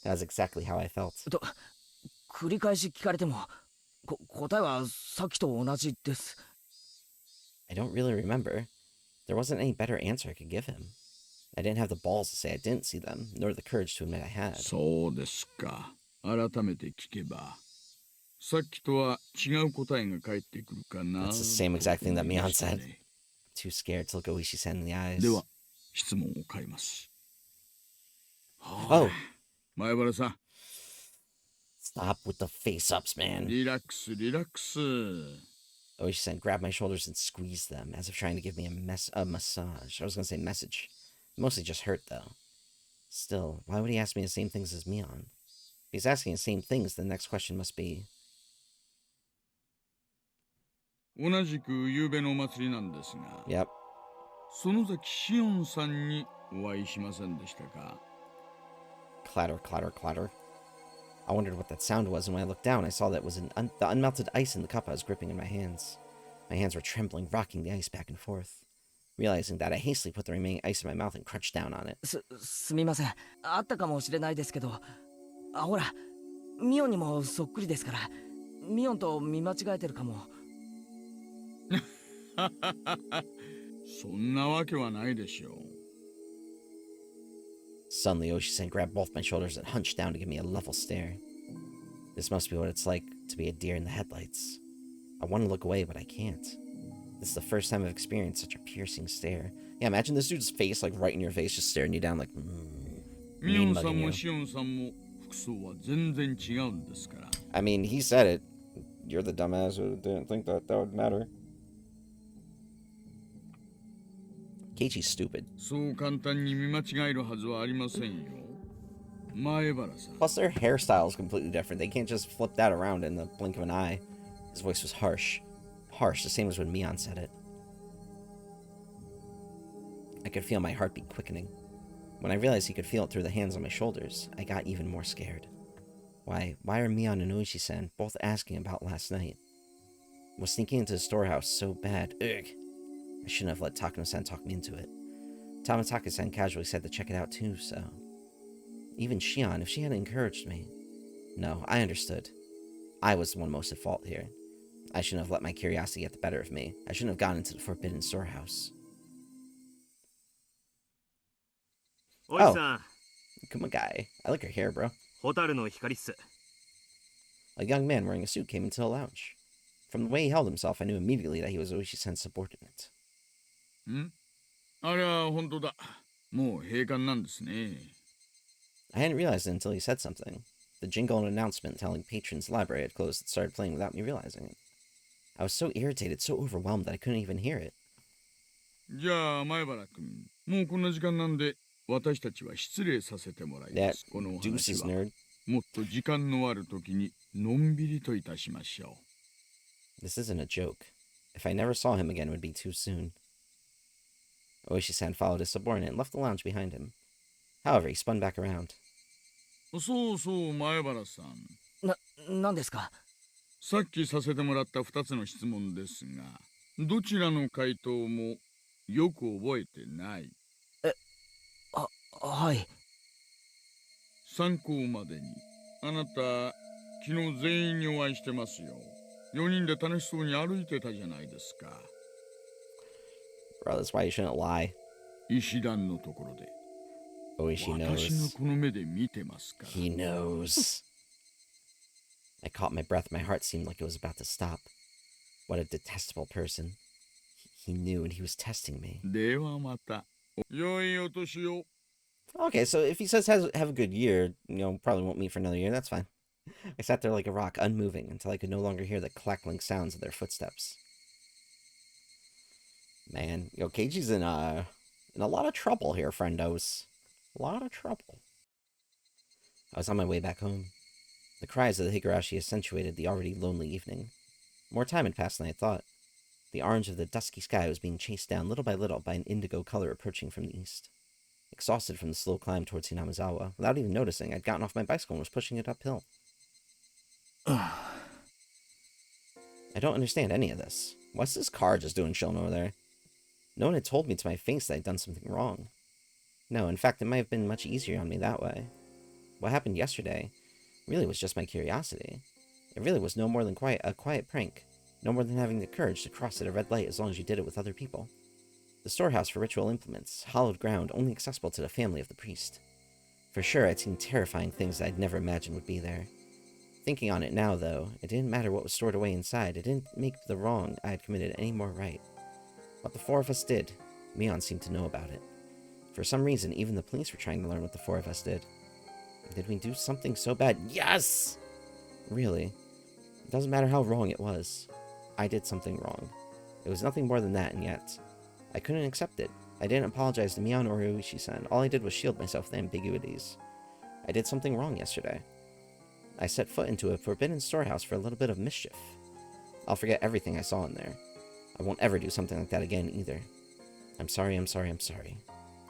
That was exactly how I felt. 繰り返し聞かれても、答えはさっきと同じです。I don't really remember. There wasn't any better answer I could give him. I didn't have the balls to say I didn't see them, nor the courage to admit I had. そうですか。改めて聞けば、さっきとは違う答えが返ってくるかな。 That's the same exact thing that Mion said. Too scared to look Oishi-san in the eyes. では、質問を変えます。Oh. 前原さん。Stop with the face-ups, man. リラックス、リラックス。Oishi-san grabbed my shoulders and squeezed them, as if trying to give me a massage. I was gonna say message. Mostly just hurt, though. Still, why would he ask me the same things as Mion? If he's asking the same things, the next question must be... 同じく夕べのお祭りなんですが、Yep. 園崎しおんさんにお会いしませんでしたか Clatter, clatter, clatter. I wondered what that sound was, and when I looked down, I saw that it was the unmelted ice in the cup I was gripping in my hands. My hands were trembling, rocking the ice back and forth. Realizing that, I hastily put the remaining ice in my mouth and crunched down on it. すみません。あったかもしれないですけど、ほら、ミオンにもそっくりですから、ミオンと見間違えてるかも。そんなわけはないでしょう。Suddenly, Oishi-san grabbed both my shoulders and hunched down to give me a level stare. This must be what it's like to be a deer in the headlights. I want to look away, but I can't. This is the first time I've experienced such a piercing stare. Yeah, imagine this dude's face, like, right in your face, just staring you down, like, mean mugging you. I mean, he said it. You're the dumbass who didn't think that would matter. Keiichi's stupid. Plus, their hairstyle is completely different. They can't just flip that around in the blink of an eye. His voice was harsh. Harsh, the same as when Mion said it. I could feel my heartbeat quickening. When I realized he could feel it through the hands on my shoulders, I got even more scared. Why are Mion and Oishi-san both asking about last night? Was sneaking into the storehouse so bad? Ugh. I shouldn't have let Takano-san talk me into it. Tamataka-san casually said to check it out too, so... Even Shion, if she hadn't encouraged me... No, I understood. I was the one most at fault here. I shouldn't have let my curiosity get the better of me. I shouldn't have gone into the forbidden storehouse. Oh, come on, guy. I like her hair, bro. ホタルの光っす。 A young man wearing a suit came into the lounge. From the way he held himself, I knew immediately that he was Oishi-sen's subordinate. んあれは本当だ。もう閉館なんですね。I hadn't realized it until he said something. The jingle and announcement telling patrons the library had closed had started playing without me realizing it. I was so irritated, so overwhelmed that I couldn't even hear it. じゃあ前原君、もうこんな時間なんで私たちは失礼させてもらいま That す。このお deuces 話は nerd. もっと時間のある時にのんびりといたしましょう。 This isn't a joke. If I never saw him again, it would be too soon. Oishi-san followed his subordinate and left the lounge behind him. However, he spun back around. そうそう前原さん。なんですか？さっきさせてもらった2つの質問ですが、どちらの回答もよく覚えてない。はい。参考までに。あなた、昨日全員にお会いしてますよ。4人で楽しそうに歩いてたじゃないですか。Bro, that's why you shouldn't lie. 石段のところで。 Oishi 私が knows. この目で見てますから。 He knows. I caught my breath. My heart seemed like it was about to stop. What a detestable person. He knew and he was testing me. ではまた。良いお年を。 Okay, so if he says have a good year, probably won't meet for another year, that's fine. I sat there like a rock, unmoving, until I could no longer hear the clackling sounds of their footsteps. Man, Keiji's in a lot of trouble here, friendos. A lot of trouble. I was on my way back home. The cries of the Higurashi accentuated the already lonely evening. More time had passed than I had thought. The orange of the dusky sky was being chased down little by little by an indigo color approaching from the east. Exhausted from the slow climb towards Hinamizawa, without even noticing, I'd gotten off my bicycle and was pushing it uphill. I don't understand any of this. What's this car just doing chilling over there? No one had told me to my face that I'd done something wrong. No, in fact, it might have been much easier on me that way. What happened yesterday really was just my curiosity. It really was no more than a quiet prank, no more than having the courage to cross at a red light as long as you did it with other people. The storehouse for ritual implements, hallowed ground only accessible to the family of the priest. For sure, I'd seen terrifying things that I'd never imagined would be there. Thinking on it now, though, it didn't matter what was stored away inside. It didn't make the wrong I had committed any more right. What the four of us did, Mion seemed to know about it. For some reason, even the police were trying to learn what the four of us did. Did we do something so bad? Yes! Really. It doesn't matter how wrong it was. I did something wrong. It was nothing more than that, and yet I couldn't accept it. I didn't apologize to Mion or Oishi-san. All I did was shield myself with ambiguities. I did something wrong yesterday. I set foot into a forbidden storehouse for a little bit of mischief. I'll forget everything I saw in there. I won't ever do something like that again, either. I'm sorry, I'm sorry, I'm sorry.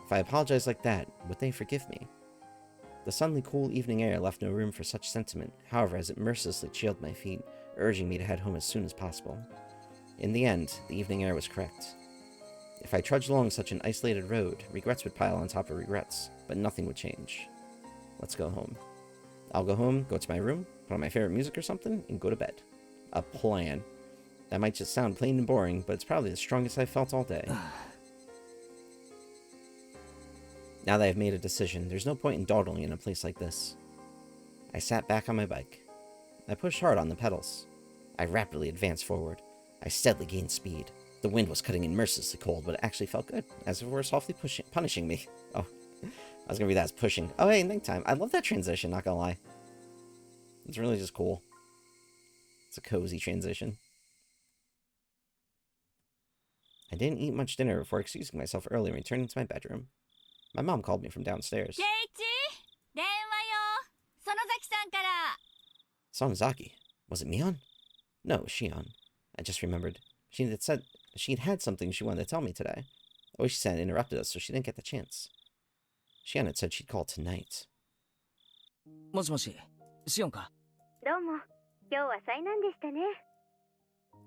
If I apologized like that, would they forgive me? The suddenly cool evening air left no room for such sentiment, however, as it mercilessly chilled my feet, urging me to head home as soon as possible. In the end, the evening air was correct. If I trudged along such an isolated road, regrets would pile on top of regrets, but nothing would change. Let's go home. I'll go home, go to my room, put on my favorite music or something, and go to bed. A plan. That might just sound plain and boring, but it's probably the strongest I've felt all day. Now that I've made a decision, there's no point in dawdling in a place like this. I sat back on my bike. I pushed hard on the pedals. I rapidly advanced forward. I steadily gained speed. The wind was cutting in mercilessly cold, but it actually felt good, as if it were softly punishing me. Oh, I was gonna read that as pushing. Oh, hey, nighttime. I love that transition, not gonna lie. It's really just cool. It's a cozy transition. I didn't eat much dinner before excusing myself early and returning to my bedroom. My mom called me from downstairs. ケイチ電話よ園崎さんから Sonozaki. Was it Mion? No, it was Shion. I just remembered. She had said she'd had something she wanted to tell me today. Oishi-san interrupted us, so she didn't get the chance. Shion had said she'd call tonight. もしもし、シオンか？どうも今日は災難でしたね。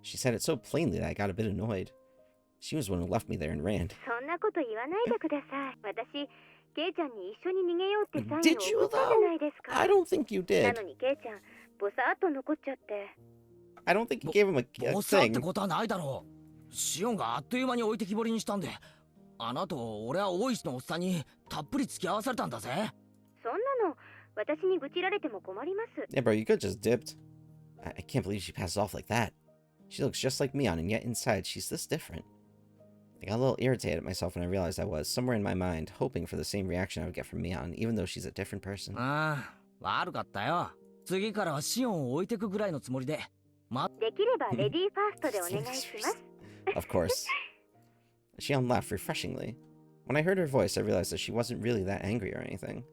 She said it so plainly that I got a bit annoyed. She was the one who left me there and ran. そんなこと言わないでください。私ケイちゃんに一緒に逃げようってサイン Did を you 送ったじゃないですか。 I don't think you な did. のにケイちゃんぼさっと残っちゃって。 I don't think you gave him a ボサって thing. ことはないだろう。シオンがあっという間に置いてきぼりにしたんで、あなた俺は大石のおっさんにたっぷり付き合わされたんだぜ。そんなの私に愚痴られても困ります。 Yeah, bro, you could just dipped. I can't believe she passed off like that. She looks just like Mion, and yet inside she's this different. I got a little irritated at myself when I realized I was, somewhere in my mind, hoping for the same reaction I would get from Mion, even though she's a different person. ああ、悪かったよ。次からはシオンを置いてくぐらいのつもりで。できればレディーファーストでお願いします。 Of course. Shion laughed refreshingly. When I heard her voice, I realized that she wasn't really that angry or anything.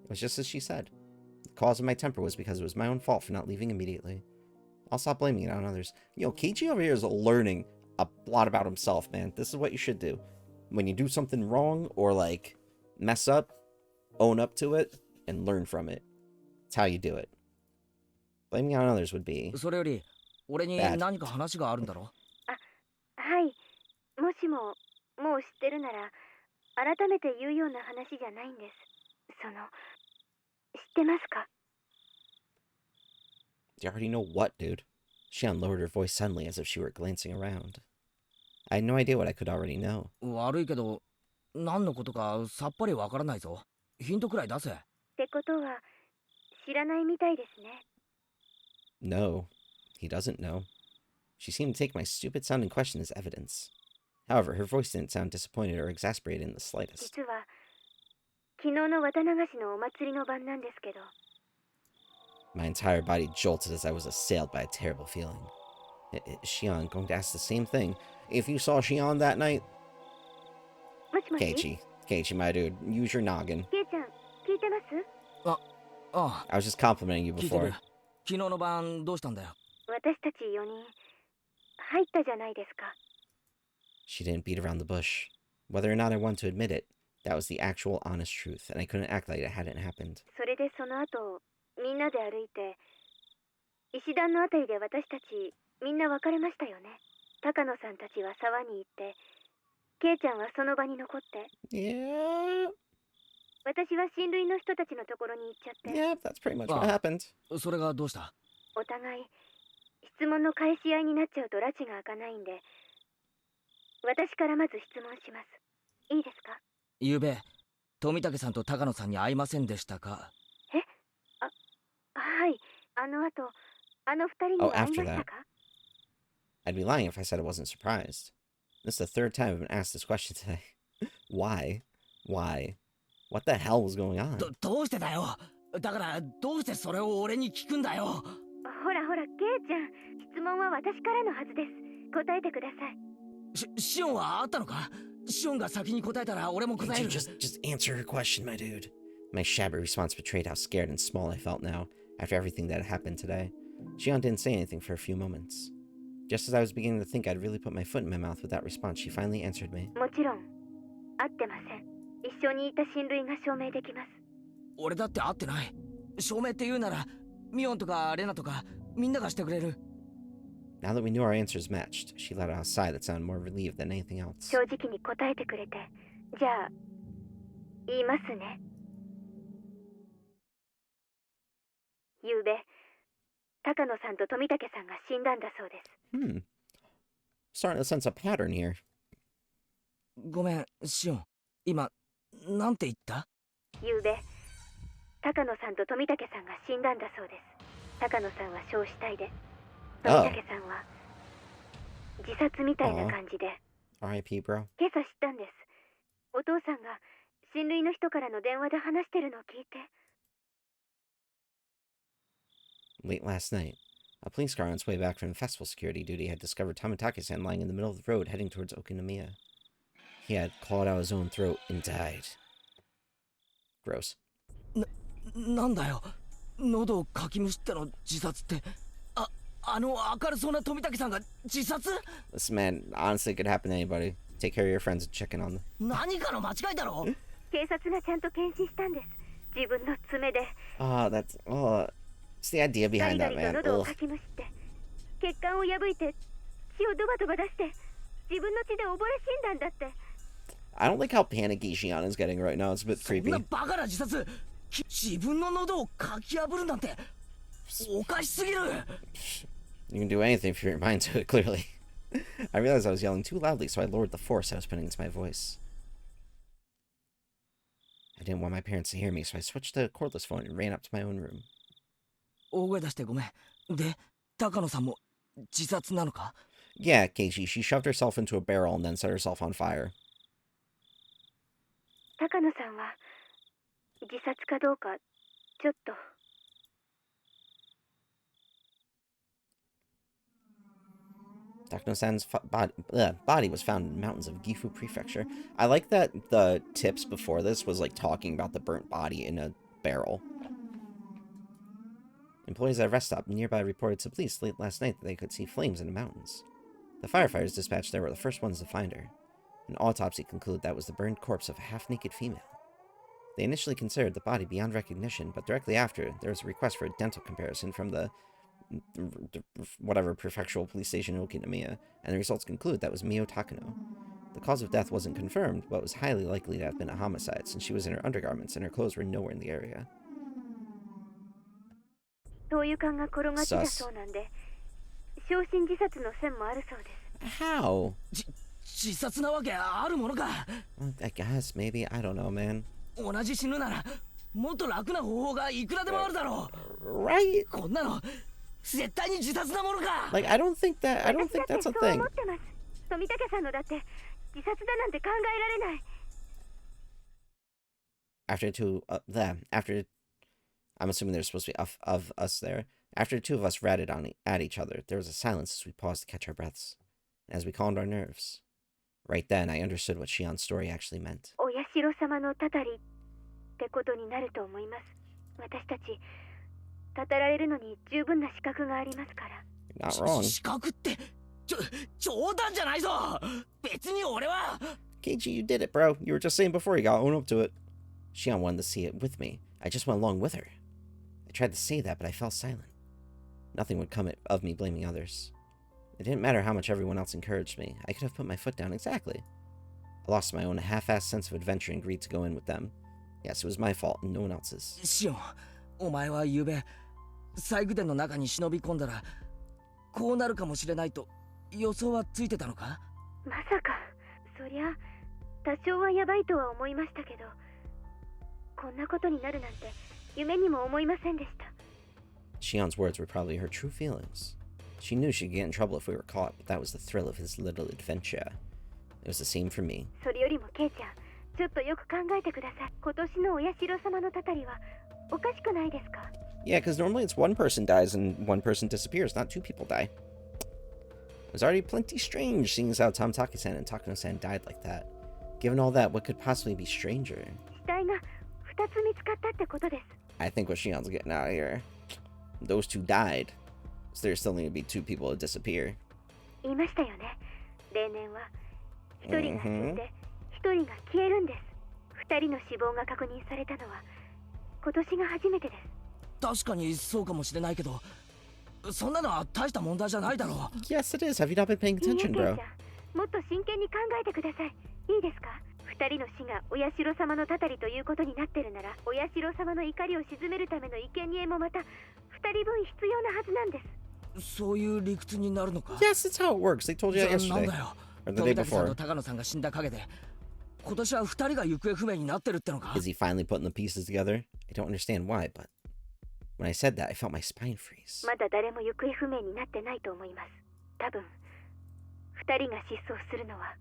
It was just as she said. The cause of my temper was because it was my own fault for not leaving immediately. I'll stop blaming it on others. Yo, Keiichi over here is learning a lot about himself, man. This is what you should do. When you do something wrong or, like, mess up, own up to it, and learn from it. It's how you do it. Blaming it on others would be それより、俺に bad. 何か話があるんだろ？はい。もしもう知ってるなら改めて言うような話じゃないんです。知ってますか？ Do you already know what, dude? Shion lowered her voice suddenly as if she were glancing around. I had no idea what I could already know. 悪いけど、何のことかさっぱりわからないぞ。ヒントくらい出せ。ってことは知らないみたいですね。 No, he doesn't know. She seemed to take my stupid-sounding question as evidence. However, her voice didn't sound disappointed or exasperated in the slightest. 実は昨日の綿流しのお祭りの晩なんですけど。 My entire body jolted as I was assailed by a terrible feeling. Is Shion going to ask the same thing? If you saw Shion that night? もしもし。 Keiichi, my dude, use your noggin. ケイちゃん、聞いてます？ああ、 I was just complimenting you 聞いてる。 before. 昨日の晩どうしたんだよ。私たち4人入ったじゃないですか。 She didn't beat around the bush. Whether or not I want to admit it, that was the actual honest truth, and I couldn't act like it hadn't happened. それでその後みんなで歩いて石段のあたりで私たちみんな別れましたよね。高野さんたちは沢に行ってケイちゃんはその場に残って Yeah, 私は親類の人たちのところに行っちゃって yeah, that's pretty much what happened. それがどうした？お互い質問の返し合いになっちゃうと拉致が開かないんで私からまず質問します。いいですか？ゆうべ、富武さんと高野さんに会いませんでしたか？はい、あの後あの二人に会いましたか？ I'd be lying if I said I wasn't surprised. This is the third time I've been asked this question today. Why? Why? What the hell was going on? どうしてだよ。だからどうしてそれを俺に聞くんだよ。ほらほら、ケイちゃん、質問は私からのはずです。答えてください。シオンはあったのか？シオンが先に答えたら俺も答え Could る。 you just answer her question, my dude? My shabby response betrayed how scared and small I felt now, after everything that had happened today. Shion didn't say anything for a few moments. Just as I was beginning to think I'd really put my foot in my mouth with that response, she finally answered me. もちろん、会ってません。一緒にいた親類が証明できます。俺だって会ってない。証明って言うなら、ミオンとかレナとかみんながしてくれる。Now that we knew our answers matched, she let out a sigh that sounded more relieved than anything else. 正直に答えてくれて、じゃあ言いますね。ゆうべ、高野さんと富武さんが死んだんだそうです。Starting to sense a pattern here. ごめん、シオン。今、なんて言った？ゆうべ、高野さんと富武さんが死んだんだそうです。高野さんは焼死体で、富武さんは自殺みたいな感じで。R.I.P. bro. 今朝知ったんです。お父さんが親類の人からの電話で話してるのを聞いて。Late last night, a police car on its way back from festival security duty had discovered Tamatake-san lying in the middle of the road heading towards Okinomiya. He had clawed out his own throat and died. Gross. なんだよ。喉をかきむしっての自殺って。あの明るそうな富武さんが自殺？ This man honestly could happen to anybody. Take care of your friends and check in on them. 何かの間違いだろ？警察がちゃんと検視したんです。自分の爪で。It's the idea ガ behind リガ that, リと man. 喉を Ugh. かきむしって血管を破いて血をドバドバ出して自分の血で溺れ死んだんだって。 I don't like how panicky Shion is getting right now. It's a bit そん creepy. なバカな自殺。自分の喉をかき破るなんておかしすぎる。 You can do anything if you put your mind to it, clearly. I realized I was yelling too loudly, so I lowered the force I was putting into my voice. I didn't want my parents to hear me, so I switched to a cordless phone and ran up to my own room. 大声出してごめん。で、高野さんも自殺なのか？ Yeah, Keiichi, she shoved herself into a barrel and then set herself on fire. 高野さんは自殺かどうかちょっと。Takano-san's body was found in the mountains of Gifu Prefecture. I like that the tips before this was like talking about the burnt body in a barrel. Employees at a rest stop nearby reported to police late last night that they could see flames in the mountains. The firefighters dispatched there were the first ones to find her. An autopsy concluded that was the burned corpse of a half-naked female. They initially considered the body beyond recognition, but directly after, there was a request for a dental comparison from the whatever prefectural police station in Okinawa, and the results conclude that was Mio Takano. The cause of death wasn't confirmed, but was highly likely to have been a homicide, since she was in her undergarments and her clothes were nowhere in the area. 灯油管が転がってたそうなんで、焼身自殺の線もあるそうです。How? 自殺なわけあるものか。 I guess, maybe, I don't know, man. 同じ死ぬならもっと楽な方法がいくらでもあるだろう。 Right? こんなの絶対に自殺なものか。 Like, I don't think that's a 私だってそう thing. 思ってます。富武さんのだって自殺だなんて考えられない。After I'm assuming there's supposed to be of us there. After the two of us ratted at each other, there was a silence as we paused to catch our breaths, as we calmed our nerves. Right then, I understood what Shion's story actually meant. お社様のたたりってことになると思います。私たちたたられるのに十分な資格がありますから。Not wrong. 資格って冗談じゃないぞ。別に俺は。 Keiichi, you did it, bro. You were just saying before you got own up to it. Shion wanted to see it with me. I just went along with her. I tried to say that, but I fell silent. Nothing would come of me blaming others. It didn't matter how much everyone else encouraged me. I could have put my foot down exactly. I lost my own half-assed sense of adventure and agreed to go in with them. Yes, it was my fault and no one else's. シオン、お前は昨べ細工殿の中に忍び込んだらこうなるかもしれないと予想はついてたのか？まさか、そりゃ多少はやばいとは思いましたけど、こんなことになるなんて夢にも思いませんでした。 Shion's words were probably her true feelings. She knew she'd get in trouble if we were caught, but that was the thrill of his little adventure. It was the same for me. それよりもケイちゃん、ちょっとよく考えてください。今年のお社様のたたりはおかしくないですか？ Yeah, because normally it's one person dies and one person disappears, not two people die. It was already plenty strange seeing as how Tamataki-san and Takano-san died like that. Given all that, what could possibly be stranger? 死体が2つ見つかったってことです。 I think what Shion's getting out of here. Those two died, so there's still going to be two people that disappear. 言いましたよね。例年は1人が死んで1人が消えるんです。2人の死亡が確認されたのは今年が初めてです。 確かにそうかもしれないけど、そんなのは大した問題じゃないだろう。 Yes, it is. Have you not been paying いい attention, え、ケイ bro? ちゃん、もっと真剣に考えてください。いいですか？2人の死がお社様のたたりということになってるなら、お社様の怒りを鎮めるための生贄もまた2人分必要なはずなんです。そういう理屈になるのか？ Yes, that's how it works. They told you that なん yesterday. だよ。 Or the day 富田さん before. と高野さんが死んだ陰で、今年は2人が行方不明になってるってのか？ Is he finally putting the pieces together? I don't understand why, but when I said that, I felt my spine freeze. まだ誰も行方不明になってないと思います。多分2人が失踪するのは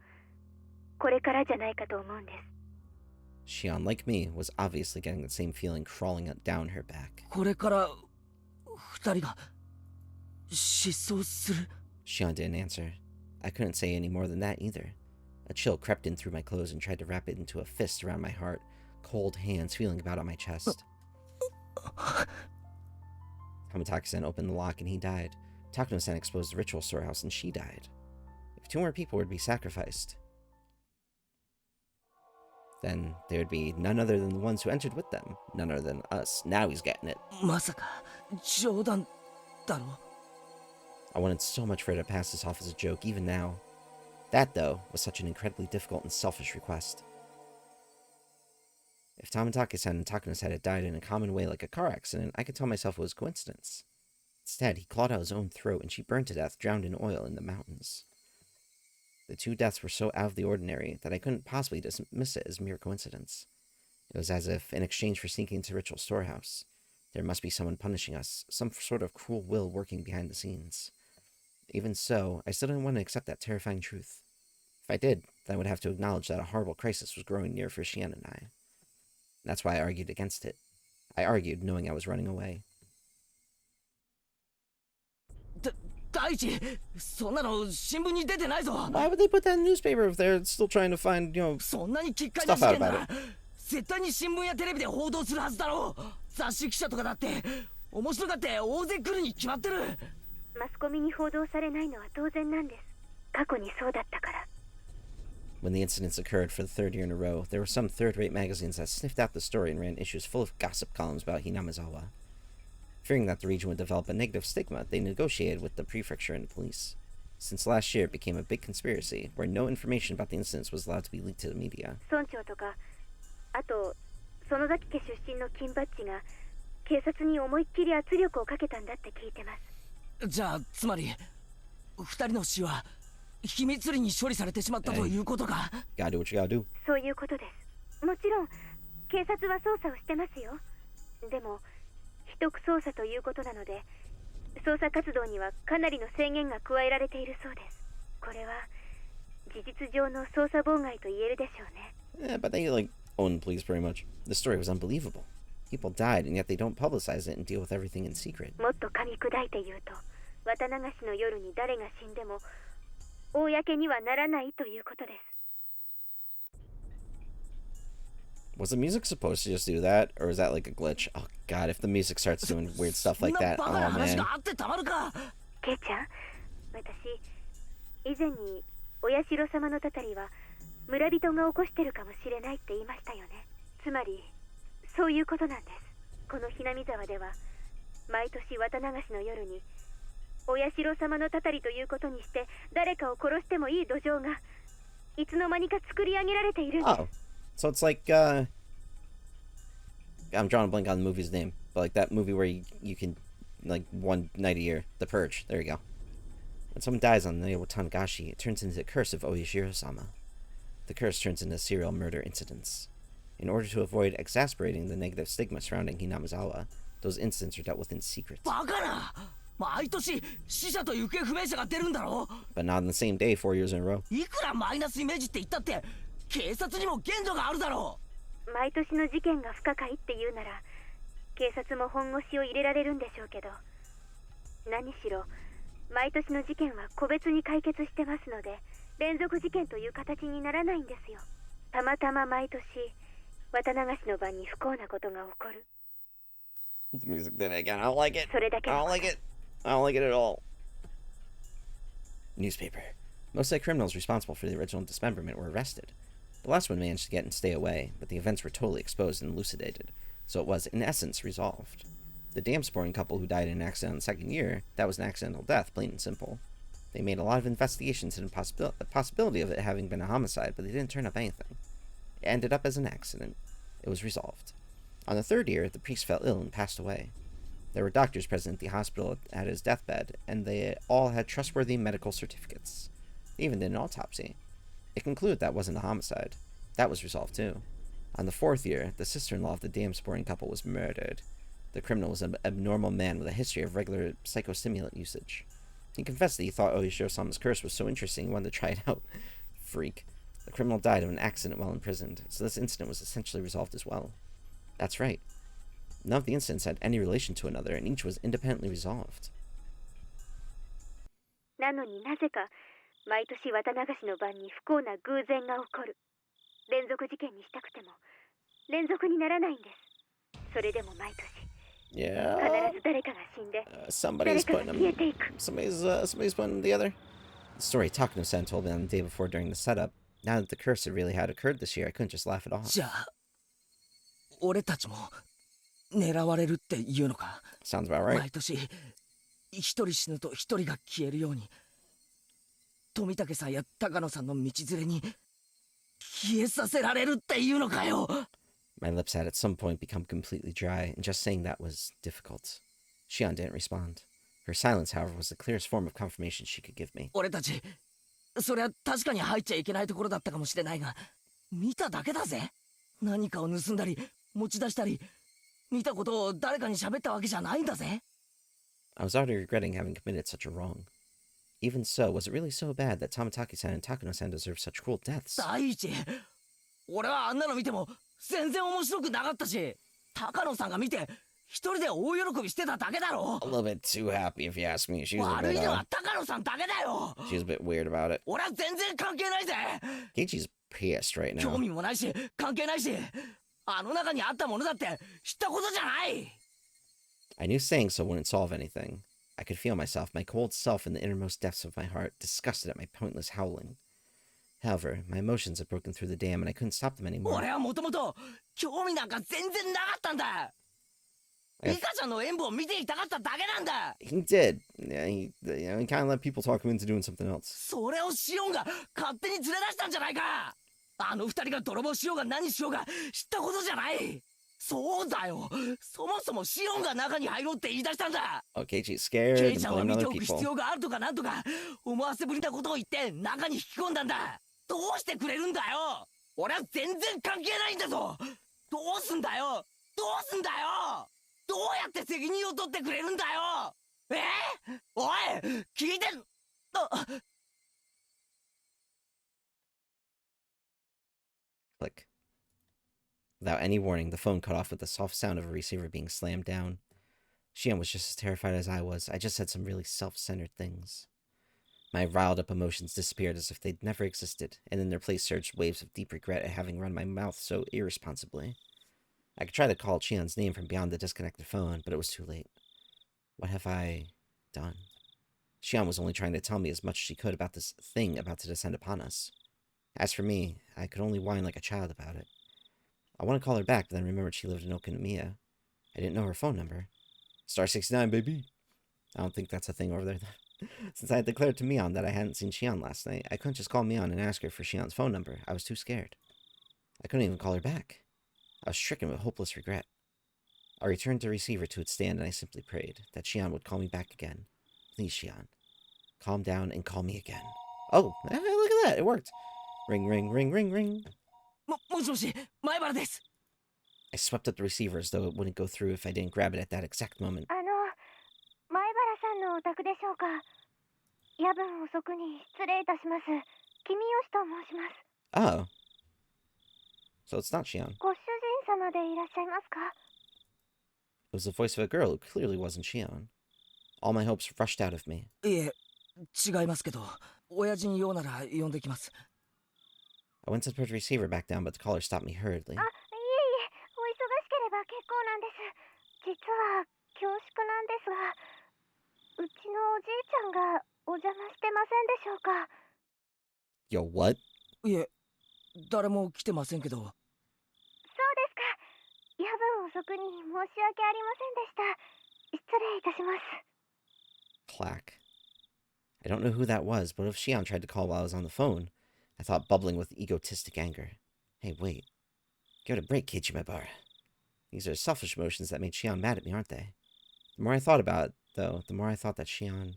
これからじゃないかと思うんです。 Shion, like me, was obviously getting the same feeling crawling down her back. これから2人が失踪する？ Shion didn't answer. I couldn't say any more than that either. A chill crept in through my clothes and tried to wrap it into a fist around my heart, cold hands feeling about on my chest. Hamataki-san opened the lock and he died. Takano-san exposed the ritual storehouse and she died. If two more people were to be sacrificed, then there would be none other than the ones who entered with them. None other than us. Now he's getting it. まさか冗談だろ？ I wanted so much for her to pass this off as a joke, even now. That, though, was such an incredibly difficult and selfish request. If Tamataki-san and Takano-san had died in a common way like a car accident, I could tell myself it was coincidence. Instead, he clawed out his own throat and she burned to death, drowned in oil in the mountains. The two deaths were so out of the ordinary that I couldn't possibly dismiss it as mere coincidence. It was as if, in exchange for sneaking into Ritual Storehouse, there must be someone punishing us, some sort of cruel will working behind the scenes. Even so, I still didn't want to accept that terrifying truth. If I did, then I would have to acknowledge that a horrible crisis was growing near for Shion and I. That's why I argued against it. I argued knowing I was running away. 大地、そんなの新聞に出てないぞ。 Why would they put that in the newspaper if they're still trying to find, そんなに奇怪な stuff 事 out 件な about ら it? 絶対に新聞やテレビで報道するはずだろう。雑誌記者とかだって面白がって大勢来るに決まってる。マスコミに報道されないのは当然なんです。過去にそうだったから。 When the incidents occurred for the third year in a row, there were some third-rate magazines that sniffed out the story and ran issues full of gossip columns about Hinamizawa. Fearing that the region would develop a negative stigma, they negotiated with the prefecture and the police. Since last year, it became a big conspiracy, where no information about the incidents was allowed to be leaked to the media. 村長とか、あと園崎家出身の金バッジが警察に思いっきり圧力をかけたんだって聞いてます。じゃあつまり二人の死は秘密裏に処理されてしまったということか。Gotta do what you gotta do. そういうことです。もちろん警察は捜査をしてますよ。でも秘匿捜査ということなので、捜査活動にはかなりの制限が加えられているそうです。これは事実上の捜査妨害と言えるでしょうね。Yeah, but they, own police pretty much. The story was unbelievable. People died, and yet they don't publicize it and deal with everything in secret. もっと噛み砕いて言うと、綿流しの夜に誰が死んでも公にはならないということです。Was the music supposed to just do that, or is that like a glitch? Oh god, if the music starts doing weird stuff like that, oh man. ケイちゃん、私以前にお社様のたたりは村人が起こしてるかもしれないって言いましたよね。つまりそういうことなんです。このhinamizawaでは毎年綿流しの夜にお社様のたたりということにして誰かを殺してもいい土壌がいつの間にか作り上げられているんです。 Oh, so it's like, I'm drawing a blank on the movie's name, but like that movie where you can, like, one night a year, The Purge, there you go. When someone dies on the night of Watanagashi, it turns into the curse of Oyashiro-sama. The curse turns into serial murder incidents. In order to avoid exasperating the negative stigma surrounding Hinamizawa, those incidents are dealt with in secret. バカな。毎年死者と行方不明者が出るんだろ。 But not on the same day 4 years in a row. いくらマイナスイメージって言ったって警察にも限度があるだろう。毎年の事件が不可解って言うなら警察も本腰を入れられるんでしょうけど、何しろ毎年の事件は個別に解決してますので連続事件という形にならないんですよ。たまたま毎年綿流しの晩に不幸なことが起こる。 The music then again, I don't like it. それだけ I don't like it. I don't like it at all. Newspaper. Most of the criminals responsible for the original dismemberment were arrested. The last one managed to get and stay away, but the events were totally exposed and elucidated, so it was, in essence, resolved. The dam-sporting couple who died in an accident in the second year, that was an accidental death, plain and simple. They made a lot of investigations into the possibility of it having been a homicide, but they didn't turn up anything. It ended up as an accident. It was resolved. On the third year, the priest fell ill and passed away. There were doctors present at the hospital at his deathbed, and they all had trustworthy medical certificates. They even did an autopsy. It concluded that wasn't a homicide. That was resolved too. On the fourth year, the sister-in-law of the dam-sporting couple was murdered. The criminal was an abnormal man with a history of regular psychostimulant usage. He confessed that he thought Oyashiro-sama's curse was so interesting he wanted to try it out. Freak. The criminal died of an accident while imprisoned, so this incident was essentially resolved as well. That's right. None of the incidents had any relation to another, and each was independently resolved. なのになぜか毎年綿流しの晩に不幸な偶然が起こる。連続事件にしたくても連続にならないんです。それでも毎年 Yeah. 必ず誰かが死んで Somebody's 誰か putting が them. 消えていく。 Somebody's putting them together. The story Takano-san told me on the day before during the setup. Now that the curse had really had occurred this year, I couldn't just laugh it off. じゃあ俺たちも狙われるっていうのか。 Sounds about right. 毎年一人死ぬと一人が消えるように富武さんや高野さんの道連れに消えさせられるっていうのかよ。 My lips had at some point become completely dry, and just saying that was difficult. Shion didn't respond. Her silence, however, was the clearest form of confirmation she could give me. 俺たちそりゃ確かに入っちゃいけないところだったかもしれないが見ただけだぜ。何かを盗んだり持ち出したり見たことを誰かに喋ったわけじゃないんだぜ。 I was already regretting having committed such a wrong. Even so, was it really so bad that Tomitaki-san and Takano-san deserved such cruel deaths? 第一、俺はあんなの見ても全然面白くなかったし、高野さんが見て一人で大喜びしてただけだろ。 A little bit too happy, if you ask me. She was a 悪い bit, のは高野さんだけだよ。 she was a bit weird about it. 俺は全然関係ないぜ。 Keiichi's pissed right 興 now. 味もないし関係ないし、あの中にあったものだって知ったことじゃない。 I knew saying so wouldn't solve anything. I could feel myself, my cold self in the innermost depths of my heart, disgusted at my pointless howling. However, my emotions had broken through the dam and I couldn't stop them anymore. 俺はもともと興味なんか全然なかったんだ。リカちゃんの演舞を見ていたかっただけなんだ。 He did. Yeah, he kind of let people talk him into doing something else. それをシオンが勝手に連れ出したんじゃないか。あの二人が泥棒しようが何しようが知ったことじゃない。そうだよ。そもそもシオンが中に入ろうって言い出したんだ。 Oh, Keiichi's scared ケイ and ちゃんは blaming 見て other おく必 people. 要があるとかなんとか思わせぶりなことを言って中に引き込んだんだ。どうしてくれるんだよ。俺は全然関係ないんだぞ。どうすんだよ。どうすんだよ。どうやって責任を取ってくれるんだよ。おい、聞いてん。あ。 Click. Without any warning, the phone cut off with the soft sound of a receiver being slammed down. Shion was just as terrified as I was. I just said some really self-centered things. My riled-up emotions disappeared as if they'd never existed, and in their place surged waves of deep regret at having run my mouth so irresponsibly. I could try to call Chion's name from beyond the disconnected phone, but it was too late. What have I done? Shion was only trying to tell me as much as she could about this thing about to descend upon us. As for me, I could only whine like a child about it. I want to call her back, but then remembered she lived in Okinawa. I didn't know her phone number. Star 69, baby. I don't think that's a thing over there. Since I had declared to Mion that I hadn't seen Shion last night, I couldn't just call Mion and ask her for Shion's phone number. I was too scared. I couldn't even call her back. I was stricken with hopeless regret. I returned the receiver to its stand and I simply prayed that Shion would call me back again. Please, Shion. Calm down and call me again. Oh, look at that. It worked. Ring, ring, ring, ring, ring. もしもし、前原です。 I swept up the receiver as though it wouldn't go through if I didn't grab it at that exact moment. 前原さんのお宅でしょうか。夜分遅くに失礼いたします。君吉と申します。 Oh. So it's not Shion. ご主人様でいらっしゃいますか。 It was the voice of a girl who clearly wasn't Shion. All my hopes rushed out of me. いえ、違いますけど、親父に用なら呼んできます。 I went to put the receiver back down, but the caller stopped me hurriedly. お忙しければ結構なんです。実は恐縮なんですが、うちのおじいちゃんがお邪魔してませんでしょうか。 Yo, what? いえ、誰も来てませんけど。そうですか。夜分遅くに申し訳ありませんでした。失礼いたします。 Clack. I don't know who that was, but if Shion tried to call while I was on the phone, I thought bubbling with egotistic anger. Hey, wait. Give it a break, Kichimebara. These are selfish emotions that made Shion mad at me, aren't they? The more I thought about it, though, the more I thought that Shion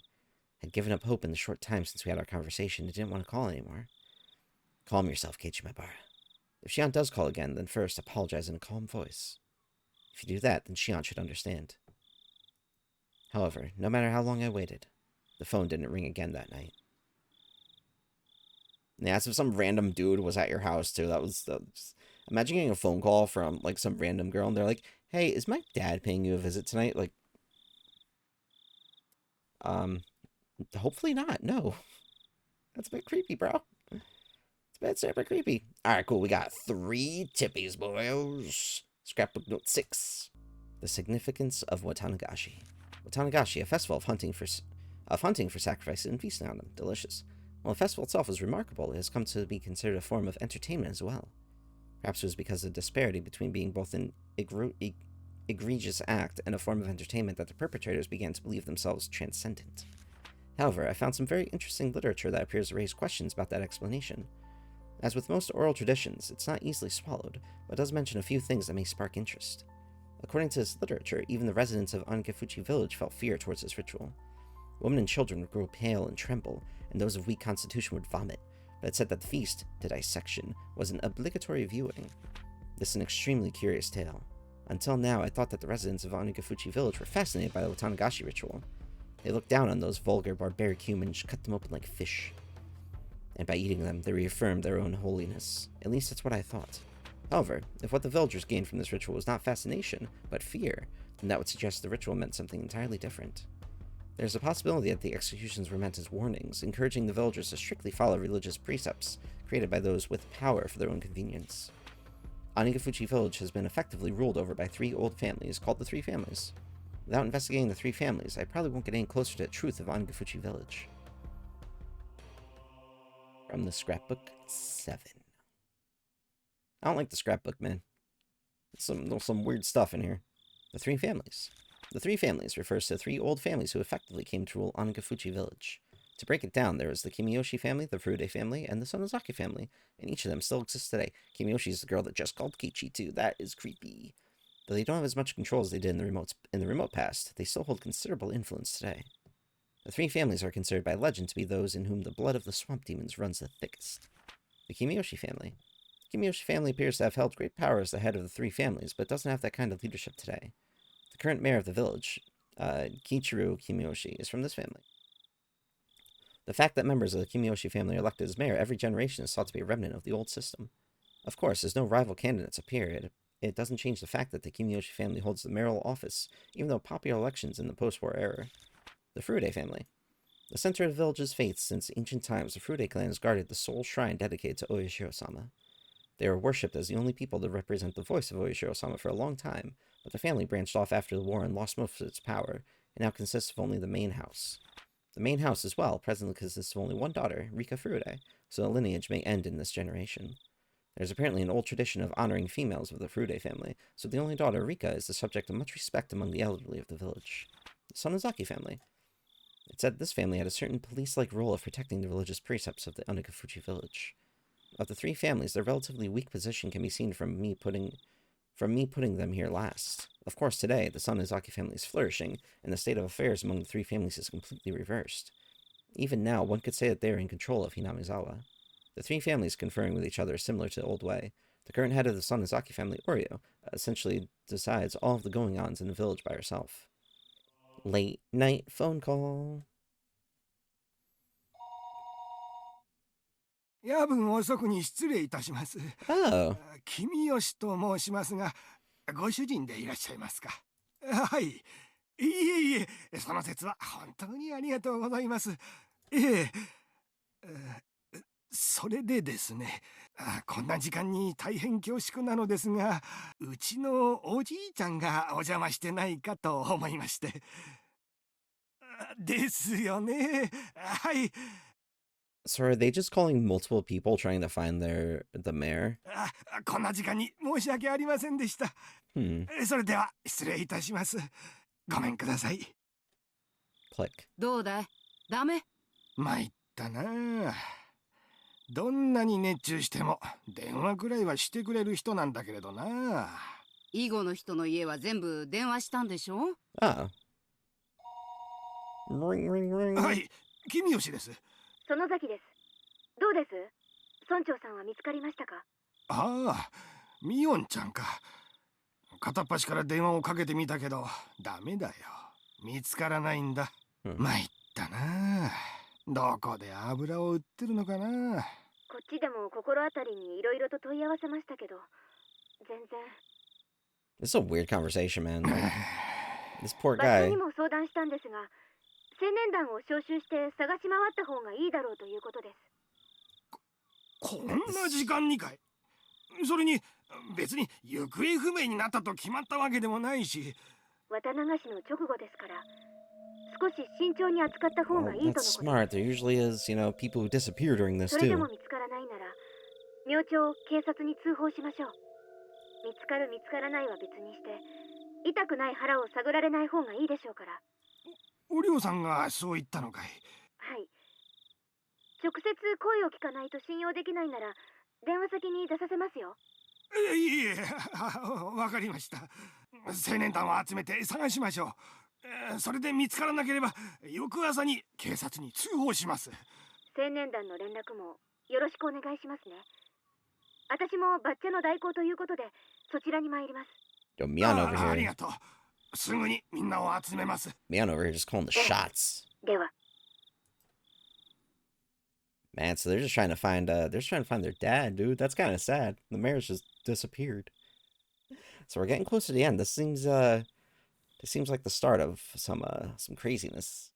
had given up hope in the short time since we had our conversation and didn't want to call anymore. Calm yourself, Kichimebara. If Shion does call again, then first apologize in a calm voice. If you do that, then Shion should understand. However, no matter how long I waited, the phone didn't ring again that night. Yeah, as if some random dude was at your house, too. That was just... Imagine getting a phone call from, like, some random girl, and they're like, hey, is my dad paying you a visit tonight? Like, hopefully not, no. That's a bit creepy, bro. It's a bit super creepy. Alright, cool, we got 3 tippies, boys. Scrapbook note 6. The significance of Watanagashi. Watanagashi, a festival of hunting for sacrifices and feasting on them. Delicious. While the festival itself is remarkable, it has come to be considered a form of entertainment as well. Perhaps it was because of the disparity between being both an egregious act and a form of entertainment that the perpetrators began to believe themselves transcendent. However, I found some very interesting literature that appears to raise questions about that explanation. As with most oral traditions, it's not easily swallowed, but does mention a few things that may spark interest. According to this literature, even the residents of Angefuchi village felt fear towards this ritual. Women and children would grow pale and tremble, and those of weak constitution would vomit, but it said that the feast, to dissection, was an obligatory viewing. This is an extremely curious tale. Until now, I thought that the residents of Onagafuchi village were fascinated by the Watanagashi ritual. They looked down on those vulgar, barbaric humans, cut them open like fish. And by eating them, they reaffirmed their own holiness. At least that's what I thought. However, if what the villagers gained from this ritual was not fascination, but fear, then that would suggest the ritual meant something entirely different. There's a possibility that the executions were meant as warnings, encouraging the villagers to strictly follow religious precepts created by those with power for their own convenience. Onagafuchi village has been effectively ruled over by 3 old families called the Three Families. Without investigating the 3 families, I probably won't get any closer to the truth of Onagafuchi village. From the scrapbook 7. I don't like the scrapbook, man. There's some weird stuff in here. The 3 families. The 3 families refers to 3 old families who effectively came to rule Onagafuchi village. To break it down, there was the Kimiyoshi family, the Furude family, and the Sonozaki family, and each of them still exists today. Kimiyoshi is the girl that just called Kichi, too. That is creepy. Though they don't have as much control as they did in the remote past, they still hold considerable influence today. The 3 families are considered by legend to be those in whom the blood of the swamp demons runs the thickest. The Kimiyoshi family. The Kimiyoshi family appears to have held great power as the head of the 3 families, but doesn't have that kind of leadership today. The current mayor of the village, Kichiro Kimiyoshi, is from this family. The fact that members of the Kimiyoshi family are elected as mayor every generation is thought to be a remnant of the old system. Of course, as no rival candidates appear, it doesn't change the fact that the Kimiyoshi family holds the mayoral office, even though popular elections in the post-war era. The Furude family. The center of the village's faith since ancient times, the Furude clan has guarded the sole shrine dedicated to Oyashiro-sama. They were worshipped as the only people to represent the voice of Oyashiro-sama for a long time, but the family branched off after the war and lost most of its power, and now consists of only the main house. The main house as well presently consists of only one daughter, Rika Furude, so the lineage may end in this generation. There's apparently an old tradition of honoring females of the Furude family, so the only daughter, Rika, is the subject of much respect among the elderly of the village. The Sonozaki family. It said this family had a certain police-like role of protecting the religious precepts of the Onagafuchi village. Of the 3 families, their relatively weak position can be seen from me putting them here last. Of course, today, the Sonozaki family is flourishing, and the state of affairs among the 3 families is completely reversed. Even now, one could say that they are in control of Hinamizawa. The 3 families conferring with each other is similar to the old way. The current head of the Sonozaki family, Oryo, essentially decides all of the going-ons in the village by herself. Late night phone call. 夜分遅くに失礼いたします。Oh. 君吉と申しますが、ご主人でいらっしゃいますか。はい。いえいえ、その説は本当にありがとうございます。それでですね、こんな時間に大変恐縮なのですが、うちのおじいちゃんがお邪魔してないかと思いまして。ですよね。はい。So are they just calling multiple people trying to find the mayor? こんな時間に申し訳ありませんでした。それでは失礼いたします。ごめんください。Click. どうだい？ダメ？参ったな。どんなに熱中しても電話くらいはしてくれる人なんだけれどな。囲碁の人の家は全部電話したんでしょ？ああ。Ring, ring, ring. はい、君吉です。園崎です。どうです？村長さんは見つかりましたか？ああ、ミオンちゃんか。片っ端から電話をかけてみたけど、ダメだよ。見つからないんだ。参ったな。どこで油を売ってるのかな。こっちでも心当たりにいろいろと問い合わせましたけど、全然。This is a weird conversation, man. Like, this poor 場 guy. 所にも相談したんですが、青年団を招集して探し回った方がいいだろうということです。こんな時間にかい。それに別に行方不明になったと決まったわけでもないし。綿流しの直後ですから、少し慎重に扱った方がいいとのことです。That's smart. There usually is, people who disappear during this それで too. も見つからないなら、明朝警察に通報しましょう。見つかる見つからないは別にして、痛くない腹を探られない方がいいでしょうから。おりょうさんがそう言ったのかい。はい。直接声を聞かないと信用できないなら、電話先に出させますよ。いえ、わかりました。青年団を集めて探しましょう。それで見つからなければ、翌朝に警察に通報します。青年団の連絡もよろしくお願いしますね。私もバッチャの代行ということでそちらに参ります。 Yo, Mian over あり here. がとう。すぐにみんなを集めます。 Mian over here just calling the shots. では Man, so they're just trying to find their dad, dude. That's kind of sad. The mayor's just disappeared. So we're getting close to the end. This seems like the start of some craziness.